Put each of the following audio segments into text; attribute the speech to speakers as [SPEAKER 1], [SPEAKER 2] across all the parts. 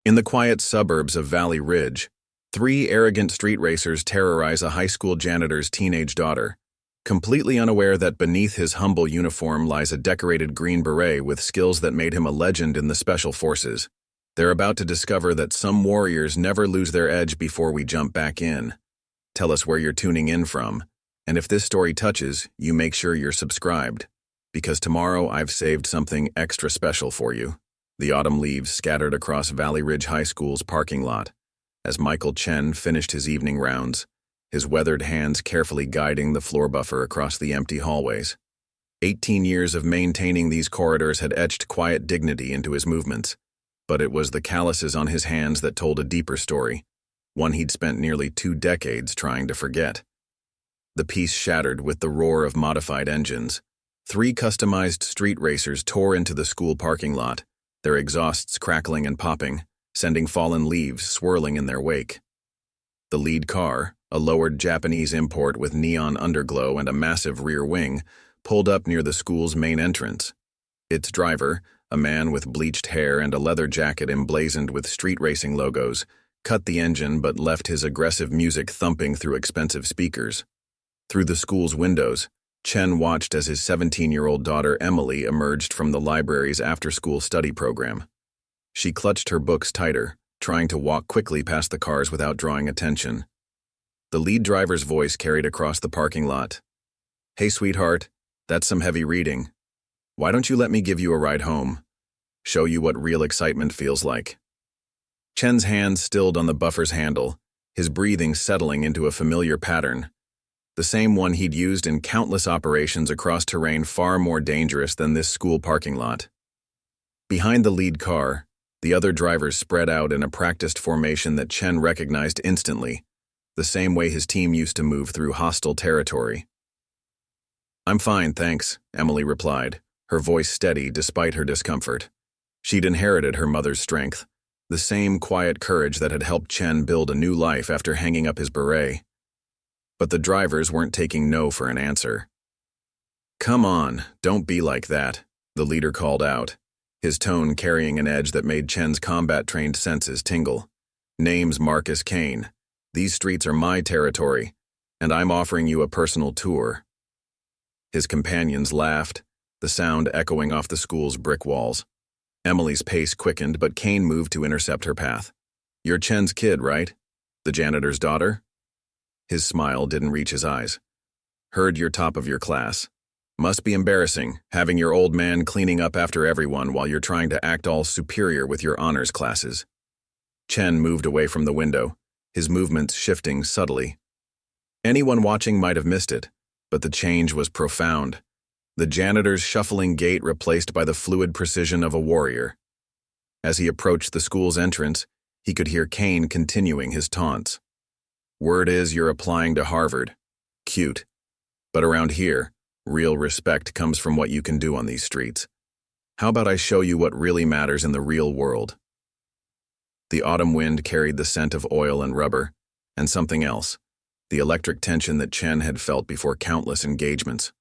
[SPEAKER 1] In the quiet suburbs of Valley Ridge, three arrogant street racers terrorize a high school janitor's teenage daughter, completely unaware that beneath his humble uniform lies a decorated green beret with skills that made him a legend in the special forces. They're about to discover that some warriors never lose their edge before we jump back in. Tell us where you're tuning in from, and if this story touches, you make sure you're subscribed, because tomorrow I've saved something extra special for you. The autumn leaves scattered across Valley Ridge High School's parking lot as Michael Chen finished his evening rounds, his weathered hands carefully guiding the floor buffer across the empty hallways. 18 years of maintaining these corridors had etched quiet dignity into his movements, but it was the calluses on his hands that told a deeper story, one he'd spent nearly 2 decades trying to forget. The peace shattered with the roar of modified engines. 3 customized street racers tore into the school parking lot, their exhausts crackling and popping, sending fallen leaves swirling in their wake. The lead car, a lowered Japanese import with neon underglow and a massive rear wing, pulled up near the school's main entrance. Its driver, a man with bleached hair and a leather jacket emblazoned with street racing logos, cut the engine but left his aggressive music thumping through expensive speakers. Through the school's windows, Chen watched as his 17-year-old daughter Emily emerged from the library's after-school study program. She clutched her books tighter, trying to walk quickly past the cars without drawing attention. The lead driver's voice carried across the parking lot. "Hey, sweetheart, that's some heavy reading. Why don't you let me give you a ride home? Show you what real excitement feels like." Chen's hands stilled on the buffer's handle, his breathing settling into a familiar pattern, the same one he'd used in countless operations across terrain far more dangerous than this school parking lot. Behind the lead car, the other drivers spread out in a practiced formation that Chen recognized instantly, the same way his team used to move through hostile territory. "I'm fine, thanks," Emily replied, her voice steady despite her discomfort. She'd inherited her mother's strength, the same quiet courage that had helped Chen build a new life after hanging up his beret. But the drivers weren't taking no for an answer. "Come on, don't be like that," the leader called out, his tone carrying an edge that made Chen's combat-trained senses tingle. "Name's Marcus Kane. These streets are my territory, and I'm offering you a personal tour." His companions laughed, the sound echoing off the school's brick walls. Emily's pace quickened, but Kane moved to intercept her path. "You're Chen's kid, right? The janitor's daughter?" His smile didn't reach his eyes. "Heard you're top of your class. Must be embarrassing, having your old man cleaning up after everyone while you're trying to act all superior with your honors classes." Chen moved away from the window, his movements shifting subtly. Anyone watching might have missed it, but the change was profound. The janitor's shuffling gait replaced by the fluid precision of a warrior. As he approached the school's entrance, he could hear Kane continuing his taunts. "Word is you're applying to Harvard. Cute. But around here, real respect comes from what you can do on these streets. How about I show you what really matters in the real world?" The autumn wind carried the scent of oil and rubber, and something else, the electric tension that Chen had felt before countless engagements.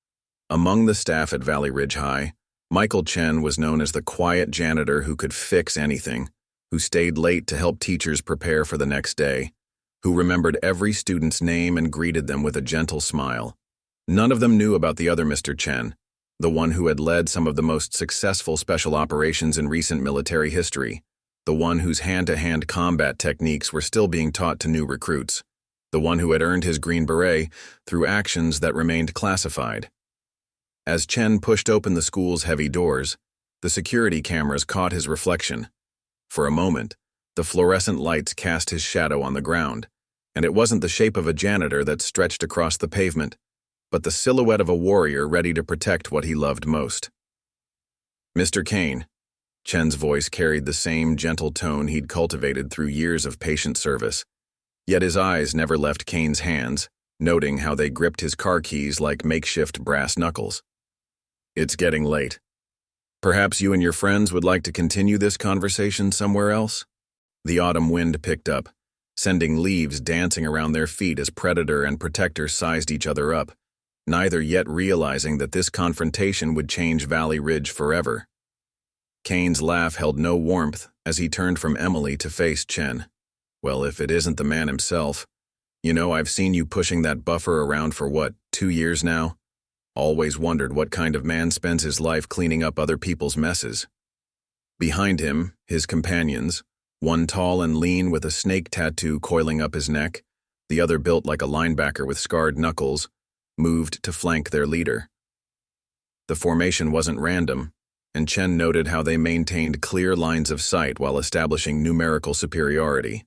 [SPEAKER 1] Among the staff at Valley Ridge High, Michael Chen was known as the quiet janitor who could fix anything, who stayed late to help teachers prepare for the next day, who remembered every student's name and greeted them with a gentle smile. None of them knew about the other Mr. Chen, the one who had led some of the most successful special operations in recent military history, the one whose hand-to-hand combat techniques were still being taught to new recruits, the one who had earned his green beret through actions that remained classified. As Chen pushed open the school's heavy doors, the security cameras caught his reflection. For a moment, the fluorescent lights cast his shadow on the ground, and it wasn't the shape of a janitor that stretched across the pavement, but the silhouette of a warrior ready to protect what he loved most. "Mr. Kane," Chen's voice carried the same gentle tone he'd cultivated through years of patient service, yet his eyes never left Kane's hands, noting how they gripped his car keys like makeshift brass knuckles. "It's getting late. Perhaps you and your friends would like to continue this conversation somewhere else?" The autumn wind picked up, sending leaves dancing around their feet as predator and protector sized each other up, neither yet realizing that this confrontation would change Valley Ridge forever. Kane's laugh held no warmth as he turned from Emily to face Chen. "Well, if it isn't the man himself. You know, I've seen you pushing that buffer around for what, 2 years now? Always wondered what kind of man spends his life cleaning up other people's messes." Behind him, his companions, one tall and lean with a snake tattoo coiling up his neck, the other built like a linebacker with scarred knuckles, moved to flank their leader. The formation wasn't random, and Chen noted how they maintained clear lines of sight while establishing numerical superiority.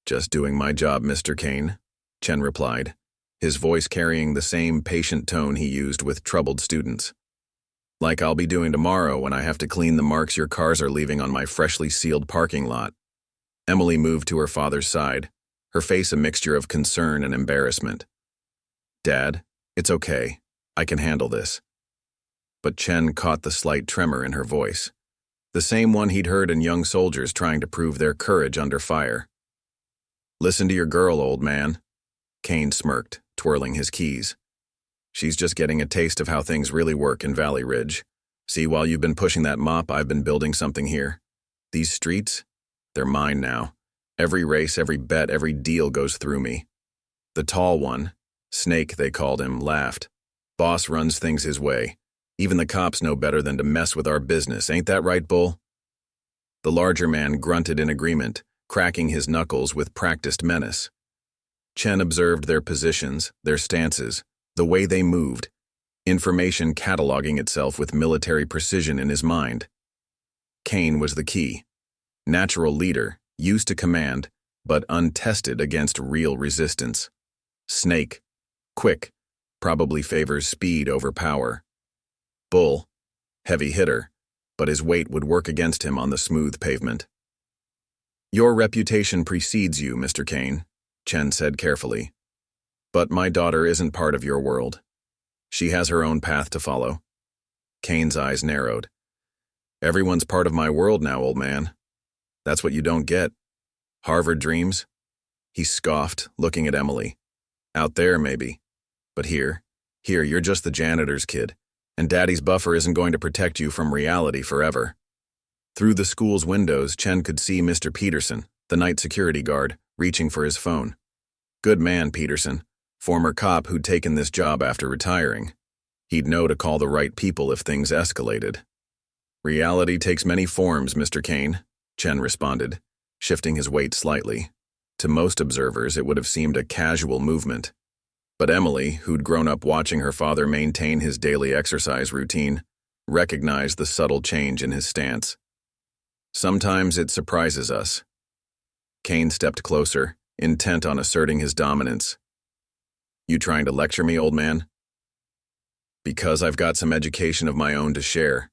[SPEAKER 1] "Just doing my job, Mr. Kane," Chen replied, his voice carrying the same patient tone he used with troubled students. "Like I'll be doing tomorrow when I have to clean the marks your cars are leaving on my freshly sealed parking lot." Emily moved to her father's side, her face a mixture of concern and embarrassment. "Dad, it's okay. I can handle this." But Chen caught the slight tremor in her voice, the same one he'd heard in young soldiers trying to prove their courage under fire. "Listen to your girl, old man," Kane smirked, twirling his keys. "She's just getting a taste of how things really work in Valley Ridge. See, while you've been pushing that mop, I've been building something here. These streets, they're mine now. Every race, every bet, every deal goes through me." The tall one, Snake they called him, laughed. "Boss runs things his way. Even the cops know better than to mess with our business, ain't that right, Bull?" The larger man grunted in agreement, cracking his knuckles with practiced menace. Chen observed their positions, their stances, the way they moved, information cataloging itself with military precision in his mind. Kane was the key. Natural leader, used to command, but untested against real resistance. Snake, quick, probably favors speed over power. Bull, heavy hitter, but his weight would work against him on the smooth pavement. "Your reputation precedes you, Mr. Kane," Chen said carefully. "But my daughter isn't part of your world. She has her own path to follow." Kane's eyes narrowed. "Everyone's part of my world now, old man. That's what you don't get. Harvard dreams?" He scoffed, looking at Emily. "Out there, maybe. But here, you're just the janitor's kid, and Daddy's buffer isn't going to protect you from reality forever." Through the school's windows, Chen could see Mr. Peterson, the night security guard, reaching for his phone. Good man, Peterson, former cop who'd taken this job after retiring. He'd know to call the right people if things escalated. "Reality takes many forms, Mr. Kane," Chen responded, shifting his weight slightly. To most observers, it would have seemed a casual movement. But Emily, who'd grown up watching her father maintain his daily exercise routine, recognized the subtle change in his stance. "Sometimes it surprises us." Kane stepped closer, intent on asserting his dominance. "You trying to lecture me, old man?" "Because I've got some education of my own to share.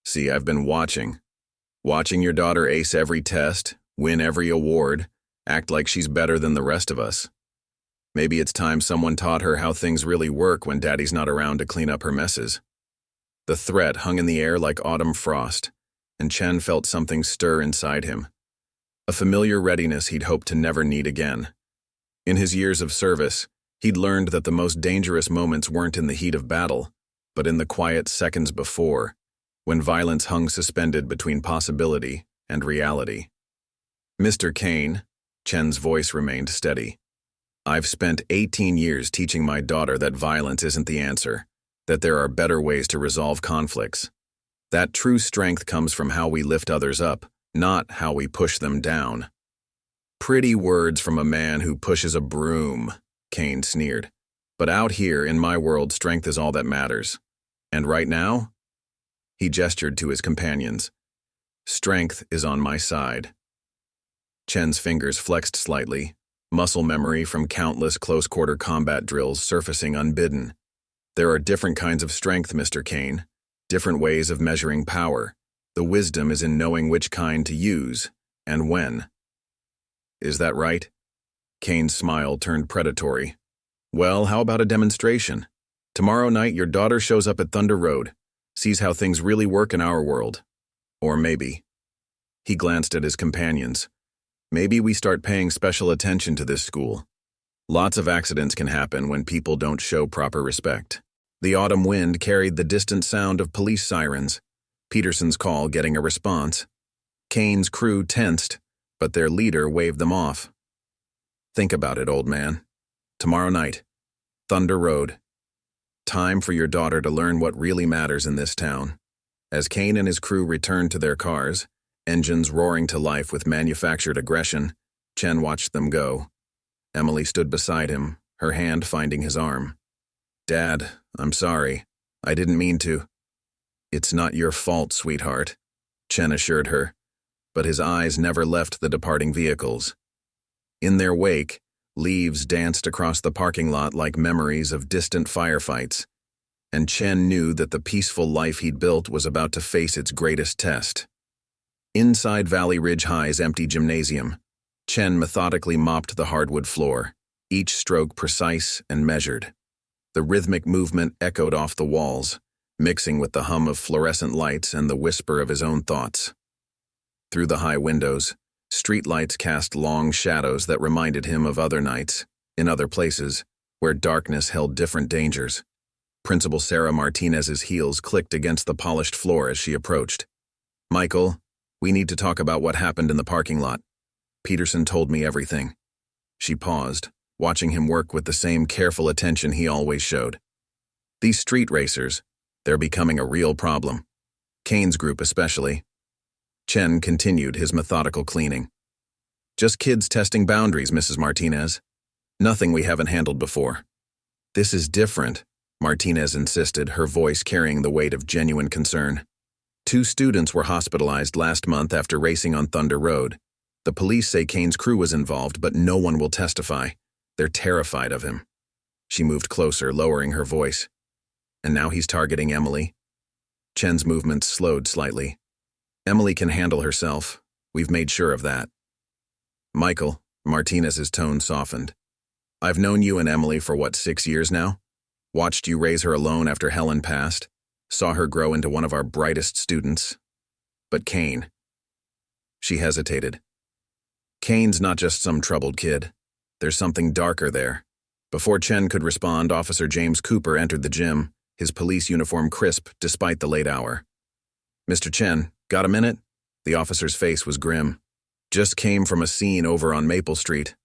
[SPEAKER 1] See, I've been watching your daughter ace every test, win every award, act like she's better than the rest of us. Maybe it's time someone taught her how things really work when Daddy's not around to clean up her messes." The threat hung in the air like autumn frost, and Chen felt something stir inside him. A familiar readiness he'd hoped to never need again. In his years of service, he'd learned that the most dangerous moments weren't in the heat of battle, but in the quiet seconds before, when violence hung suspended between possibility and reality. "Mr. Kane," Chen's voice remained steady. "I've spent 18 years teaching my daughter that violence isn't the answer, that there are better ways to resolve conflicts. That true strength comes from how we lift others up, not how we push them down." "Pretty words from a man who pushes a broom," Kane sneered. "But out here, in my world, strength is all that matters. And right now?" He gestured to his companions. "Strength is on my side." Chen's fingers flexed slightly, muscle memory from countless close-quarter combat drills surfacing unbidden. "There are different kinds of strength, Mr. Kane, different ways of measuring power. The wisdom is in knowing which kind to use, and when." "Is that right?" Kane's smile turned predatory. "Well, how about a demonstration? Tomorrow night your daughter shows up at Thunder Road, sees how things really work in our world. Or maybe." He glanced at his companions. "Maybe we start paying special attention to this school. Lots of accidents can happen when people don't show proper respect." The autumn wind carried the distant sound of police sirens, Peterson's call getting a response. Kane's crew tensed, but their leader waved them off. Think about it, old man. Tomorrow night, Thunder Road. Time for your daughter to learn what really matters in this town. As Kane and his crew returned to their cars, engines roaring to life with manufactured aggression, Chen watched them go. Emily stood beside him, her hand finding his arm. Dad, I'm sorry. I didn't mean to. It's not your fault, sweetheart, Chen assured her, but his eyes never left the departing vehicles. In their wake, leaves danced across the parking lot like memories of distant firefights, and Chen knew that the peaceful life he'd built was about to face its greatest test. Inside Valley Ridge High's empty gymnasium, Chen methodically mopped the hardwood floor, each stroke precise and measured. The rhythmic movement echoed off the walls, mixing with the hum of fluorescent lights and the whisper of his own thoughts. Through the high windows, streetlights cast long shadows that reminded him of other nights, in other places, where darkness held different dangers. Principal Sarah Martinez's heels clicked against the polished floor as she approached. Michael, we need to talk about what happened in the parking lot. Peterson told me everything. She paused, watching him work with the same careful attention he always showed. These street racers, they're becoming a real problem. Kane's group especially. Chen continued his methodical cleaning. Just kids testing boundaries, Mrs. Martinez. Nothing we haven't handled before. This is different, Martinez insisted, her voice carrying the weight of genuine concern. 2 students were hospitalized last month after racing on Thunder Road. The police say Kane's crew was involved, but no one will testify. They're terrified of him. She moved closer, lowering her voice. And now he's targeting Emily. Chen's movements slowed slightly. Emily can handle herself. We've made sure of that. Michael, Martinez's tone softened. I've known you and Emily for 6 years now? Watched you raise her alone after Helen passed. Saw her grow into one of our brightest students. But Kane. She hesitated. Kane's not just some troubled kid. There's something darker there. Before Chen could respond, Officer James Cooper entered the gym, his police uniform crisp despite the late hour. Mr. Chen, got a minute? The officer's face was grim. Just came from a scene over on Maple Street.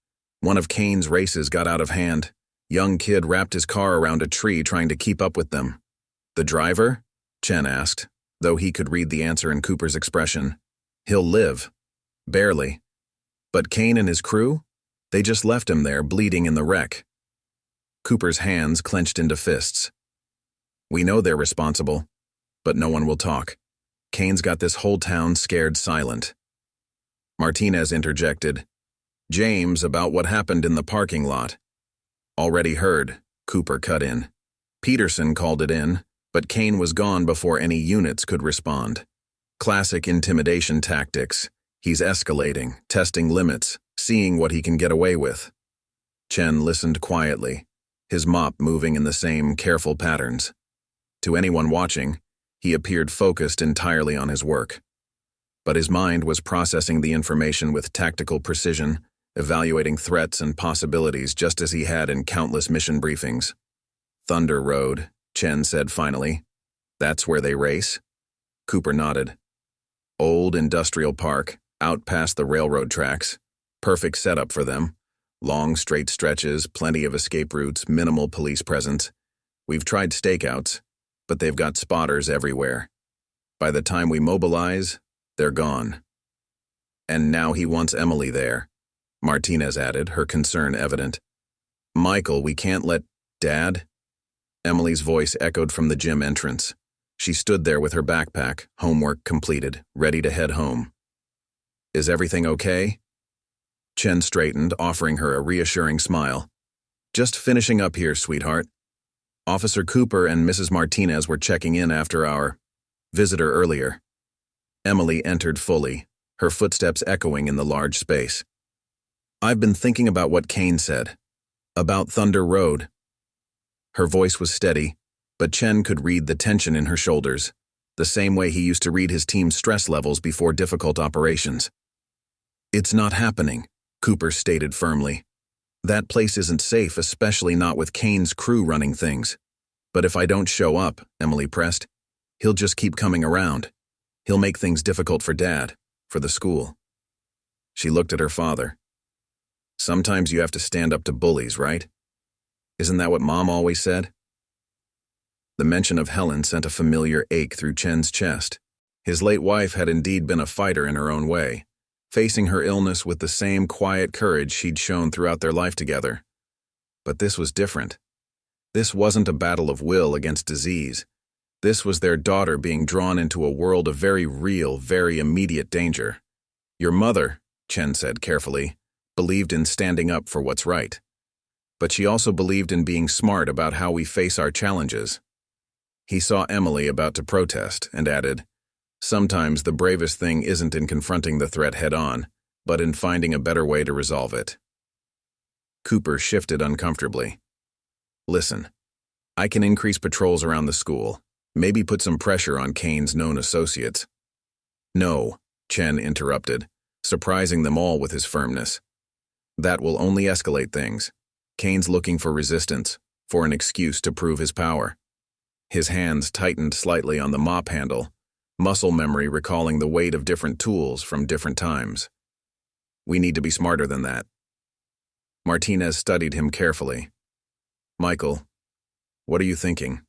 [SPEAKER 1] One of Kane's races got out of hand. Young kid wrapped his car around a tree trying to keep up with them. The driver? Chen asked, though he could read the answer in Cooper's expression. He'll live. Barely. But Kane and his crew? They just left him there, bleeding in the wreck. Cooper's hands clenched into fists. We know they're responsible, but no one will talk. Kane's got this whole town scared silent. Martinez interjected. James, about what happened in the parking lot. Already heard, Cooper cut in. Peterson called it in, but Kane was gone before any units could respond. Classic intimidation tactics. He's escalating, testing limits, seeing what he can get away with. Chen listened quietly, his mop moving in the same careful patterns. To anyone watching, he appeared focused entirely on his work. But his mind was processing the information with tactical precision, evaluating threats and possibilities just as he had in countless mission briefings. Thunder Road, Chen said finally. That's where they race? Cooper nodded. Old industrial park, out past the railroad tracks. Perfect setup for them. Long straight stretches, plenty of escape routes, minimal police presence. We've tried stakeouts, but they've got spotters everywhere. By the time we mobilize, they're gone. And now he wants Emily there, Martinez added, her concern evident. Michael, we can't let... Dad? Emily's voice echoed from the gym entrance. She stood there with her backpack, homework completed, ready to head home. Is everything okay? Chen straightened, offering her a reassuring smile. Just finishing up here, sweetheart. Officer Cooper and Mrs. Martinez were checking in after our visitor earlier. Emily entered fully, her footsteps echoing in the large space. I've been thinking about what Kane said. About Thunder Road. Her voice was steady, but Chen could read the tension in her shoulders, the same way he used to read his team's stress levels before difficult operations. It's not happening, Cooper stated firmly. That place isn't safe, especially not with Kane's crew running things. But if I don't show up, Emily pressed, he'll just keep coming around. He'll make things difficult for Dad. For the school. She looked at her father. Sometimes you have to stand up to bullies, right? Isn't that what Mom always said? The mention of Helen sent a familiar ache through Chen's chest. His late wife had indeed been a fighter in her own way, facing her illness with the same quiet courage she'd shown throughout their life together. But this was different. This wasn't a battle of will against disease. This was their daughter being drawn into a world of very real, very immediate danger. Your mother, Chen said carefully, believed in standing up for what's right. But she also believed in being smart about how we face our challenges. He saw Emily about to protest and added, sometimes the bravest thing isn't in confronting the threat head-on, but in finding a better way to resolve it. Cooper shifted uncomfortably. Listen, I can increase patrols around the school, maybe put some pressure on Kane's known associates. No, Chen interrupted, surprising them all with his firmness. That will only escalate things. Kane's looking for resistance, for an excuse to prove his power. His hands tightened slightly on the mop handle, muscle memory recalling the weight of different tools from different times. We need to be smarter than that. Martinez studied him carefully. Michael, what are you thinking?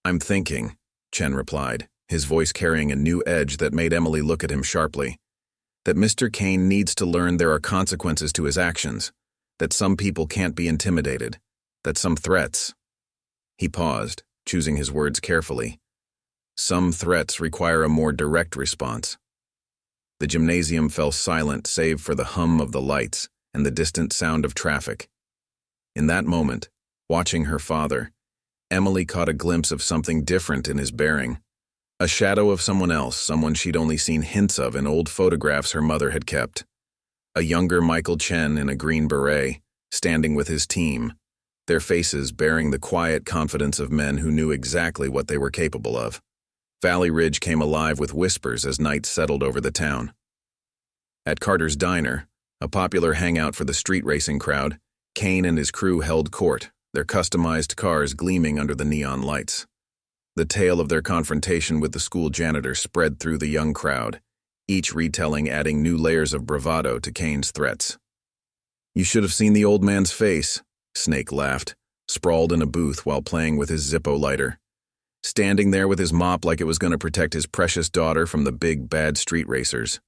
[SPEAKER 1] I'm thinking, Chen replied, his voice carrying a new edge that made Emily look at him sharply, that Mr. Kane needs to learn there are consequences to his actions, that some people can't be intimidated, that some threats. He paused, choosing his words carefully. Some threats require a more direct response. The gymnasium fell silent save for the hum of the lights and the distant sound of traffic. In that moment, watching her father, Emily caught a glimpse of something different in his bearing. A shadow of someone else, someone she'd only seen hints of in old photographs her mother had kept. A younger Michael Chen in a green beret, standing with his team, their faces bearing the quiet confidence of men who knew exactly what they were capable of. Valley Ridge came alive with whispers as night settled over the town. At Carter's Diner, a popular hangout for the street racing crowd, Kane and his crew held court, their customized cars gleaming under the neon lights. The tale of their confrontation with the school janitor spread through the young crowd, each retelling adding new layers of bravado to Kane's threats. You should have seen the old man's face, Snake laughed, sprawled in a booth while playing with his Zippo lighter. Standing there with his mop like it was going to protect his precious daughter from the big, bad street racers.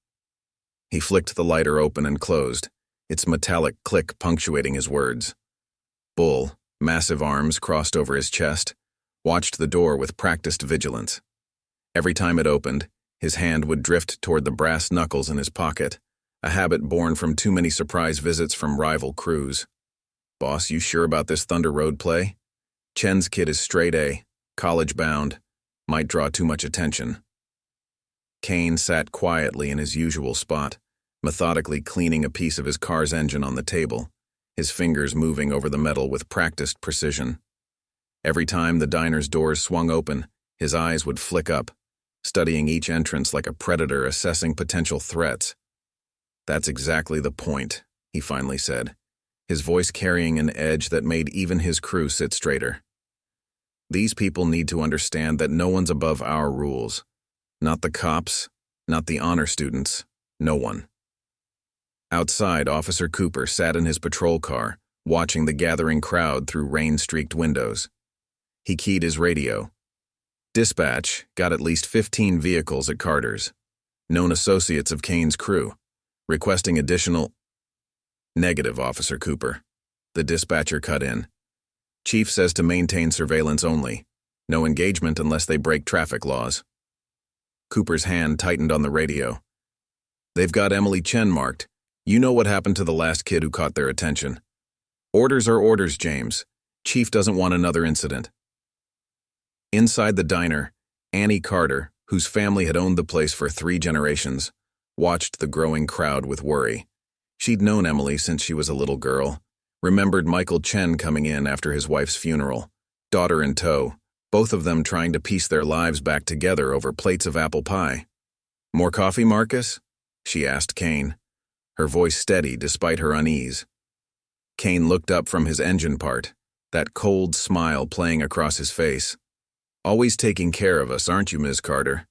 [SPEAKER 1] He flicked the lighter open and closed, its metallic click punctuating his words. Bull, massive arms crossed over his chest, watched the door with practiced vigilance. Every time it opened, his hand would drift toward the brass knuckles in his pocket, a habit born from too many surprise visits from rival crews. Boss, you sure about this Thunder Road play? Chen's kid is straight A, college-bound, might draw too much attention. Kane sat quietly in his usual spot, methodically cleaning a piece of his car's engine on the table, his fingers moving over the metal with practiced precision. Every time the diner's doors swung open, his eyes would flick up, studying each entrance like a predator assessing potential threats. That's exactly the point, he finally said, his voice carrying an edge that made even his crew sit straighter. These people need to understand that no one's above our rules. Not the cops, not the honor students, no one. Outside, Officer Cooper sat in his patrol car, watching the gathering crowd through rain-streaked windows. He keyed his radio. Dispatch got at least 15 vehicles at Carter's, known associates of Kane's crew, requesting additional... Negative, Officer Cooper. The dispatcher cut in. Chief says to maintain surveillance only. No engagement unless they break traffic laws. Cooper's hand tightened on the radio. They've got Emily Chen marked. You know what happened to the last kid who caught their attention. Orders are orders, James. Chief doesn't want another incident. Inside the diner, Annie Carter, whose family had owned the place for 3 generations, watched the growing crowd with worry. She'd known Emily since she was a little girl, remembered Michael Chen coming in after his wife's funeral, daughter in tow, both of them trying to piece their lives back together over plates of apple pie. More coffee, Marcus? She asked Kane, her voice steady despite her unease. Kane looked up from his engine part, that cold smile playing across his face. Always taking care of us, aren't you, Ms. Carter?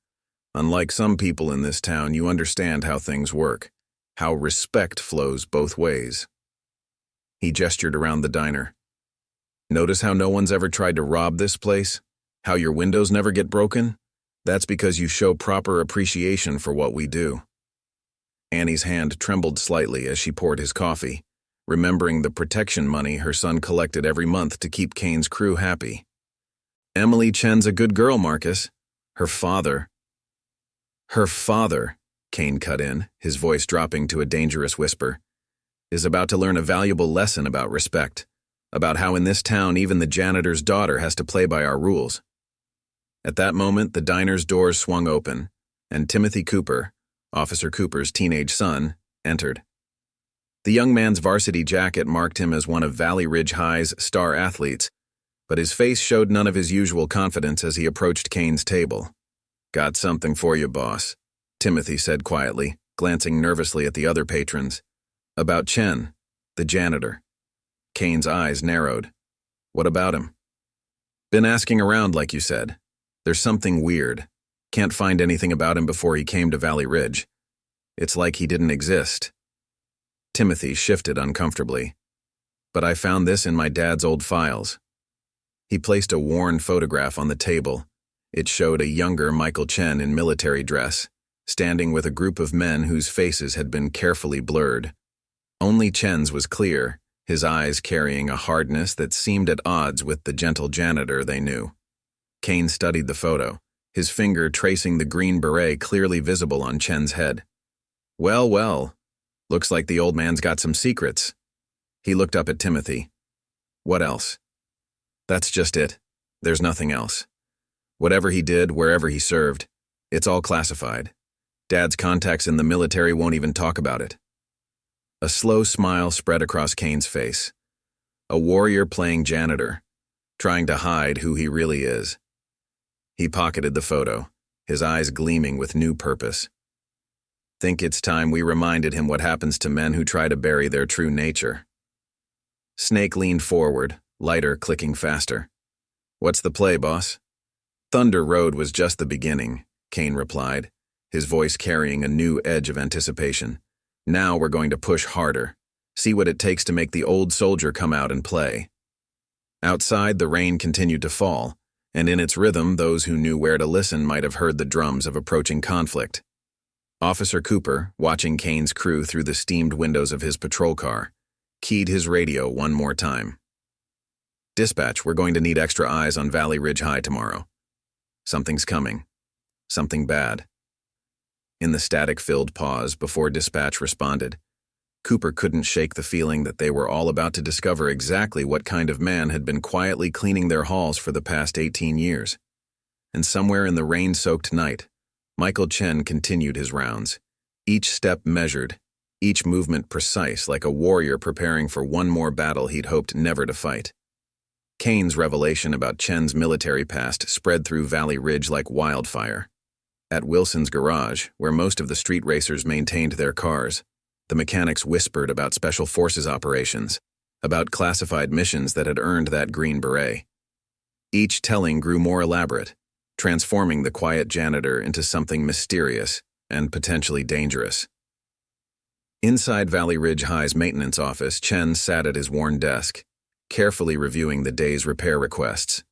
[SPEAKER 1] Unlike some people in this town, you understand how things work, how respect flows both ways. He gestured around the diner. Notice how no one's ever tried to rob this place? How your windows never get broken? That's because you show proper appreciation for what we do. Annie's hand trembled slightly as she poured his coffee, remembering the protection money her son collected every month to keep Kane's crew happy. Emily Chen's a good girl, Marcus. Her father, Kane cut in, his voice dropping to a dangerous whisper, is about to learn a valuable lesson about respect, about how in this town even the janitor's daughter has to play by our rules. At that moment, the diner's doors swung open, and Timothy Cooper, Officer Cooper's teenage son, entered. The young man's varsity jacket marked him as one of Valley Ridge High's star athletes, but his face showed none of his usual confidence as he approached Kane's table. "Got something for you, boss," Timothy said quietly, glancing nervously at the other patrons. "About Chen, the janitor." Kane's eyes narrowed. "What about him?" "Been asking around, like you said. There's something weird. Can't find anything about him before he came to Valley Ridge. It's like he didn't exist." Timothy shifted uncomfortably. "But I found this in my dad's old files." He placed a worn photograph on the table. It showed a younger Michael Chen in military dress, standing with a group of men whose faces had been carefully blurred. Only Chen's was clear, his eyes carrying a hardness that seemed at odds with the gentle janitor they knew. Kane studied the photo, his finger tracing the green beret clearly visible on Chen's head. Well, well, looks like the old man's got some secrets." He looked up at Timothy. "What else?" "That's just it. There's nothing else. Whatever he did, wherever he served, it's all classified. Dad's contacts in the military won't even talk about it." A slow smile spread across Kane's face. A warrior playing janitor, trying to hide who he really is. He pocketed the photo, his eyes gleaming with new purpose. "Think it's time we reminded him what happens to men who try to bury their true nature." Snake leaned forward, lighter clicking faster. "What's the play, boss?" "Thunder Road was just the beginning," Kane replied, his voice carrying a new edge of anticipation. "Now we're going to push harder, see what it takes to make the old soldier come out and play." Outside, the rain continued to fall, and in its rhythm, those who knew where to listen might have heard the drums of approaching conflict. Officer Cooper, watching Kane's crew through the steamed windows of his patrol car, keyed his radio one more time. "Dispatch, we're going to need extra eyes on Valley Ridge High tomorrow. Something's coming. Something bad." In the static-filled pause before dispatch responded, Cooper couldn't shake the feeling that they were all about to discover exactly what kind of man had been quietly cleaning their halls for the past 18 years. And somewhere in the rain-soaked night, Michael Chen continued his rounds, each step measured, each movement precise like a warrior preparing for one more battle he'd hoped never to fight. Kane's revelation about Chen's military past spread through Valley Ridge like wildfire. At Wilson's garage, where most of the street racers maintained their cars, the mechanics whispered about special forces operations, about classified missions that had earned that green beret. Each telling grew more elaborate, transforming the quiet janitor into something mysterious and potentially dangerous. Inside Valley Ridge High's maintenance office, Chen sat at his worn desk, carefully reviewing the day's repair requests.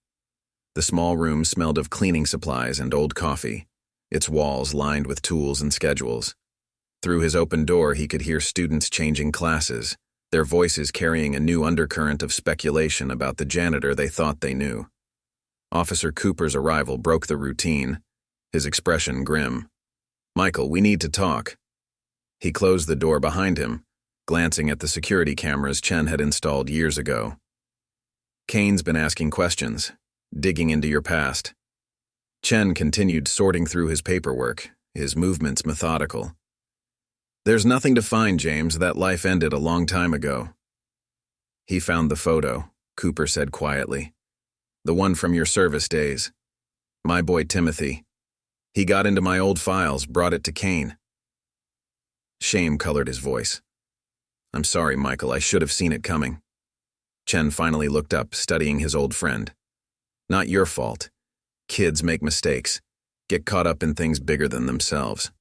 [SPEAKER 1] The small room smelled of cleaning supplies and old coffee, its walls lined with tools and schedules. Through his open door, he could hear students changing classes, their voices carrying a new undercurrent of speculation about the janitor they thought they knew. Officer Cooper's arrival broke the routine, his expression grim. "Michael, we need to talk." He closed the door behind him, glancing at the security cameras Chen had installed years ago. "Kane's been asking questions, digging into your past." Chen continued sorting through his paperwork, his movements methodical. "There's nothing to find, James. That life ended a long time ago." "He found the photo," Cooper said quietly. "The one from your service days. My boy Timothy. He got into my old files, brought it to Kane." Shame colored his voice. "I'm sorry, Michael. I should have seen it coming." Chen finally looked up, studying his old friend. "Not your fault. Kids make mistakes. get caught up in things bigger than themselves.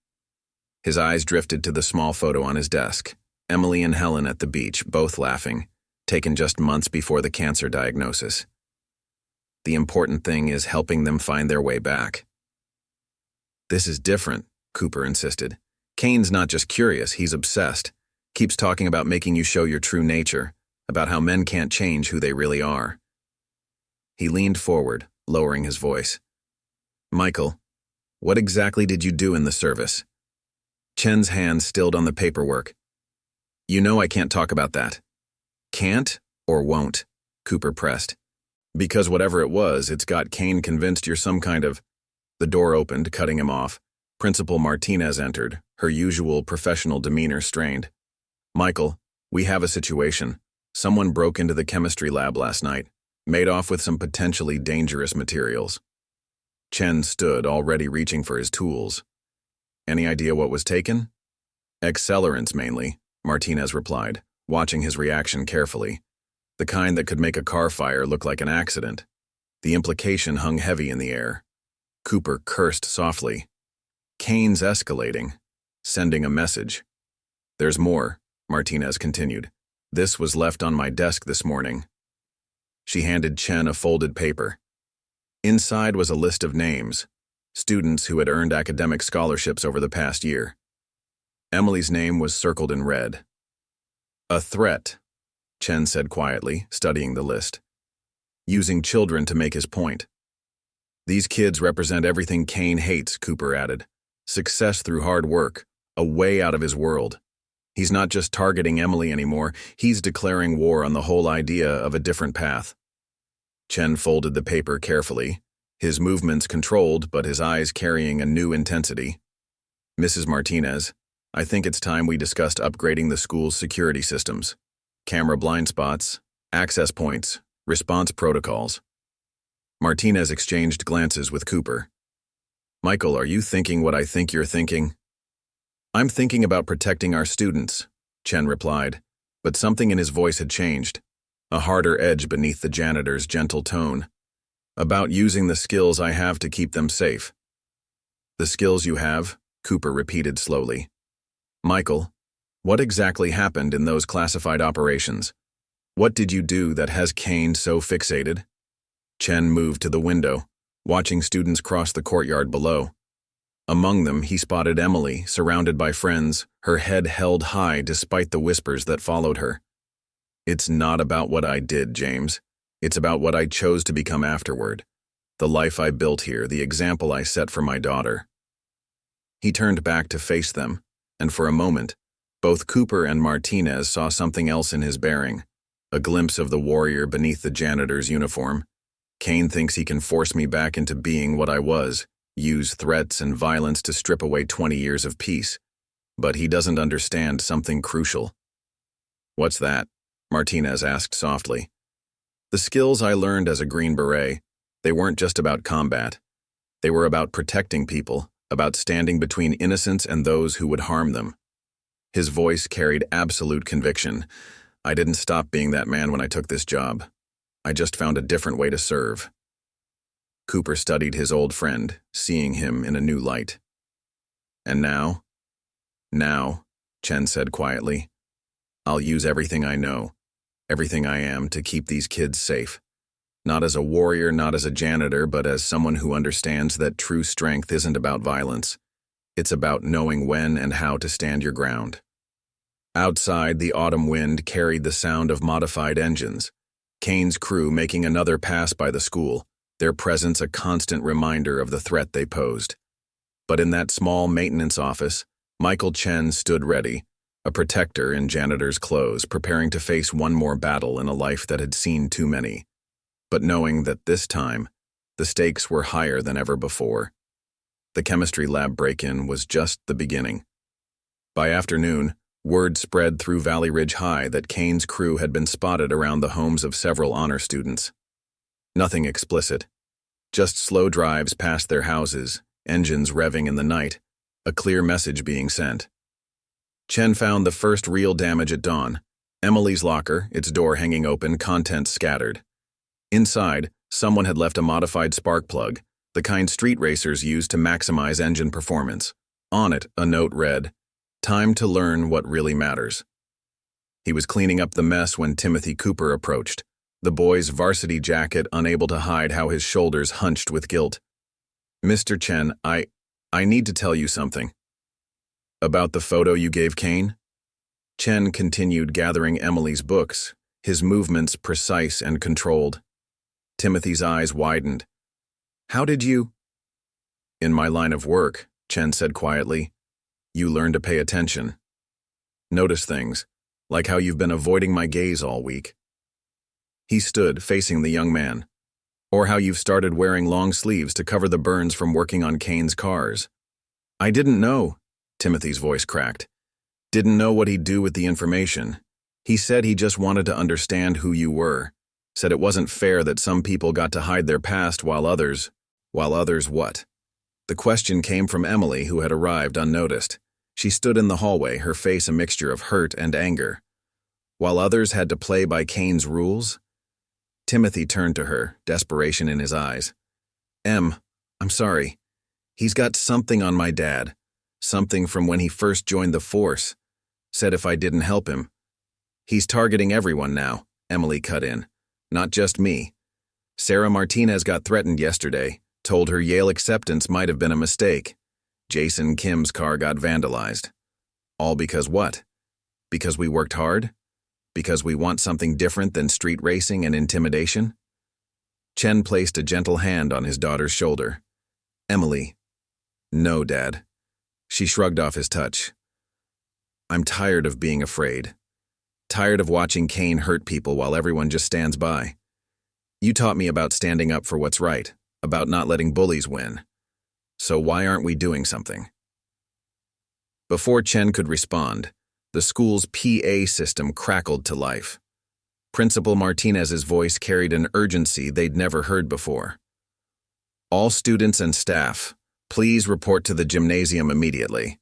[SPEAKER 1] His eyes drifted to the small photo on his desk. Emily and Helen at the beach, both laughing, taken just months before the cancer diagnosis. The important thing is helping them find their way back. This is different, Cooper insisted. Kane's not just curious, he's obsessed. Keeps talking about making you show your true nature, about how men can't change who they really are. He leaned forward, lowering his voice. Michael, what exactly did you do in the service? Chen's hand stilled on the paperwork. You know I can't talk about that. Can't or won't? Cooper pressed. Because whatever it was, it's got Kane convinced you're some kind of... The door opened, cutting him off. Principal Martinez entered, her usual professional demeanor strained. Michael, we have a situation. Someone broke into the chemistry lab last night, made off with some potentially dangerous materials. Chen stood, already reaching for his tools. Any idea what was taken? Accelerants mainly, Martinez replied, watching his reaction carefully. The kind that could make a car fire look like an accident. The implication hung heavy in the air. Cooper cursed softly. Kane's escalating, sending a message. There's more, Martinez continued. This was left on my desk this morning. She handed Chen a folded paper. Inside was a list of names, students who had earned academic scholarships over the past year. Emily's name was circled in red. A threat, Chen said quietly, studying the list. Using children to make his point. These kids represent everything Kane hates, Cooper added. Success through hard work, a way out of his world. He's not just targeting Emily anymore, he's declaring war on the whole idea of a different path. Chen folded the paper carefully, his movements controlled but his eyes carrying a new intensity. Mrs. Martinez, I think it's time we discussed upgrading the school's security systems. Camera blind spots, access points, response protocols. Martinez exchanged glances with Cooper. Michael, are you thinking what I think you're thinking? I'm thinking about protecting our students, Chen replied, but something in his voice had changed, a harder edge beneath the janitor's gentle tone. About using the skills I have to keep them safe. The skills you have, Cooper repeated slowly. Michael, what exactly happened in those classified operations? What did you do that has Kane so fixated? Chen moved to the window, watching students cross the courtyard below. Among them, he spotted Emily, surrounded by friends, her head held high despite the whispers that followed her. It's not about what I did, James. It's about what I chose to become afterward. The life I built here, the example I set for my daughter. He turned back to face them, and for a moment, both Cooper and Martinez saw something else in his bearing, a glimpse of the warrior beneath the janitor's uniform. Kane thinks he can force me back into being what I was, use threats and violence to strip away 20 years of peace. But he doesn't understand something crucial. What's that? Martinez asked softly. The skills I learned as a Green Beret, they weren't just about combat. They were about protecting people, about standing between innocents and those who would harm them. His voice carried absolute conviction. I didn't stop being that man when I took this job. I just found a different way to serve. Cooper studied his old friend, seeing him in a new light. And now? Now, Chen said quietly, I'll use everything I know, everything I am to keep these kids safe. Not as a warrior, not as a janitor, but as someone who understands that true strength isn't about violence. It's about knowing when and how to stand your ground. Outside, the autumn wind carried the sound of modified engines. Kane's crew making another pass by the school, their presence a constant reminder of the threat they posed. But in that small maintenance office, Michael Chen stood ready, a protector in janitor's clothes, preparing to face one more battle in a life that had seen too many. But knowing that this time, the stakes were higher than ever before. The chemistry lab break-in was just the beginning. By afternoon, word spread through Valley Ridge High that Kane's crew had been spotted around the homes of several honor students. Nothing explicit, just slow drives past their houses, engines revving in the night, a clear message being sent. Chen found the first real damage at dawn. Emily's locker, its door hanging open, contents scattered. Inside, someone had left a modified spark plug, the kind street racers use to maximize engine performance. On it, a note read, "Time to learn what really matters." He was cleaning up the mess when Timothy Cooper approached, the boy's varsity jacket unable to hide how his shoulders hunched with guilt. "Mr. Chen, I need to tell you something." "About the photo you gave Kane?" Chen continued gathering Emily's books, his movements precise and controlled. Timothy's eyes widened. "How did you—" "In my line of work," Chen said quietly, "you learn to pay attention. Notice things, like how you've been avoiding my gaze all week." He stood, facing the young man. "Or how you've started wearing long sleeves to cover the burns from working on Kane's cars." "I didn't know," Timothy's voice cracked. "Didn't know what he'd do with the information. He said he just wanted to understand who you were. Said it wasn't fair that some people got to hide their past while others what?" The question came from Emily, who had arrived unnoticed. She stood in the hallway, her face a mixture of hurt and anger. "While others had to play by Kane's rules?" Timothy turned to her, desperation in his eyes. "Em, I'm sorry. He's got something on my dad. Something from when he first joined the force. Said if I didn't help him." "He's targeting everyone now," Emily cut in. "Not just me. Sarah Martinez got threatened yesterday, told her Yale acceptance might have been a mistake. Jason Kim's car got vandalized. All because what? Because we worked hard? Because we want something different than street racing and intimidation?" Chen placed a gentle hand on his daughter's shoulder. "Emily." "No, Dad." She shrugged off his touch. "I'm tired of being afraid. Tired of watching Kane hurt people while everyone just stands by. You taught me about standing up for what's right, about not letting bullies win. So why aren't we doing something?" Before Chen could respond, the school's PA system crackled to life. Principal Martinez's voice carried an urgency they'd never heard before. "All students and staff, please report to the gymnasium immediately.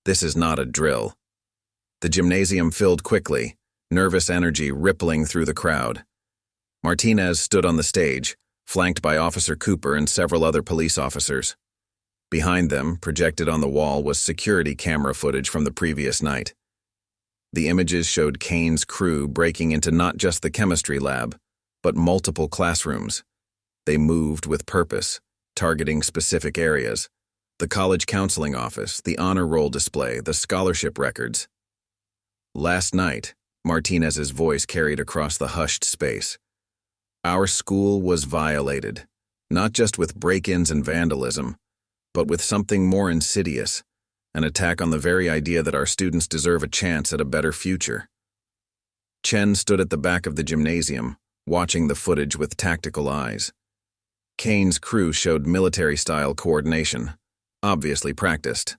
[SPEAKER 1] This is not a drill." The gymnasium filled quickly, nervous energy rippling through the crowd. Martinez stood on the stage, flanked by Officer Cooper and several other police officers. Behind them, projected on the wall, was security camera footage from the previous night. The images showed Kane's crew breaking into not just the chemistry lab, but multiple classrooms. They moved with purpose, targeting specific areas: the college counseling office, the honor roll display, the scholarship records. Last night, Martinez's voice carried across the hushed space. Our school was violated, not just with break-ins and vandalism, but with something more insidious, an attack on the very idea that our students deserve a chance at a better future. Chen stood at the back of the gymnasium, watching the footage with tactical eyes. Kane's crew showed military-style coordination, obviously practiced.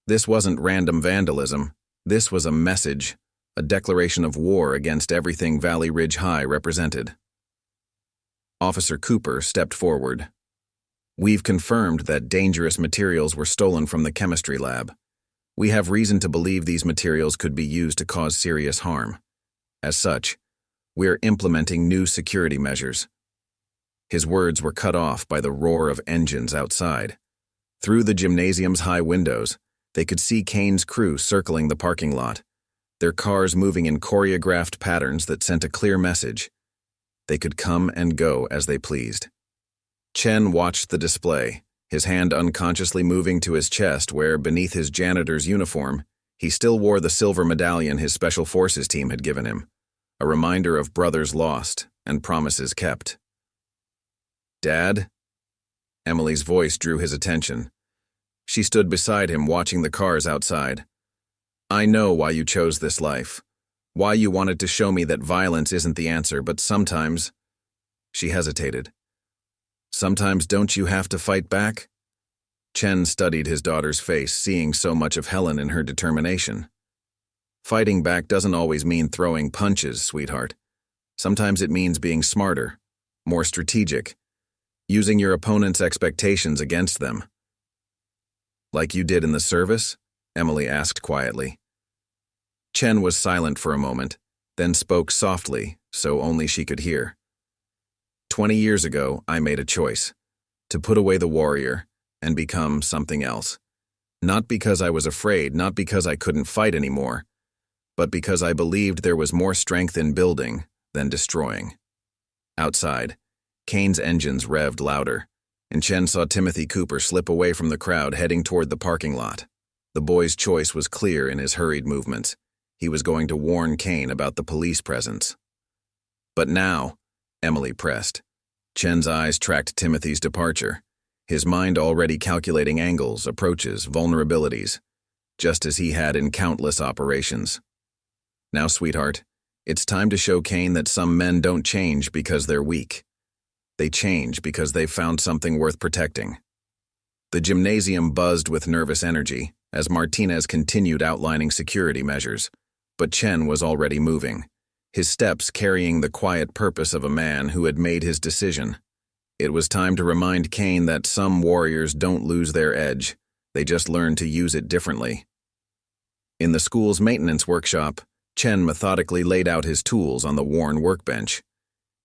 [SPEAKER 1] This wasn't random vandalism. This was a message, a declaration of war against everything Valley Ridge High represented. Officer Cooper stepped forward. "We've confirmed that dangerous materials were stolen from the chemistry lab. We have reason to believe these materials could be used to cause serious harm. As such, we're implementing new security measures." His words were cut off by the roar of engines outside. Through the gymnasium's high windows, they could see Kane's crew circling the parking lot, their cars moving in choreographed patterns that sent a clear message. They could come and go as they pleased. Chen watched the display, his hand unconsciously moving to his chest where, beneath his janitor's uniform, he still wore the silver medallion his Special Forces team had given him, a reminder of brothers lost and promises kept. "Dad?" Emily's voice drew his attention. She stood beside him, watching the cars outside. "I know why you chose this life, why you wanted to show me that violence isn't the answer, but sometimes—" She hesitated. "Sometimes don't you have to fight back?" Chen studied his daughter's face, seeing so much of Helen in her determination. "Fighting back doesn't always mean throwing punches, sweetheart. Sometimes it means being smarter, more strategic, using your opponent's expectations against them." "Like you did in the service?" Emily asked quietly. Chen was silent for a moment, then spoke softly, so only she could hear. 20 years ago, I made a choice. to put away the warrior and become something else. Not because I was afraid, not because I couldn't fight anymore, but because I believed there was more strength in building than destroying. Outside, Kane's engines revved louder, and Chen saw Timothy Cooper slip away from the crowd heading toward the parking lot. The boy's choice was clear in his hurried movements. He was going to warn Kane about the police presence. But now, Emily pressed. Chen's eyes tracked Timothy's departure, his mind already calculating angles, approaches, vulnerabilities, just as he had in countless operations. Now, sweetheart, it's time to show Kane that some men don't change because they're weak. They change because they've found something worth protecting. The gymnasium buzzed with nervous energy as Martinez continued outlining security measures, but Chen was already moving, his steps carrying the quiet purpose of a man who had made his decision. It was time to remind Kane that some warriors don't lose their edge, they just learn to use it differently. In the school's maintenance workshop, Chen methodically laid out his tools on the worn workbench.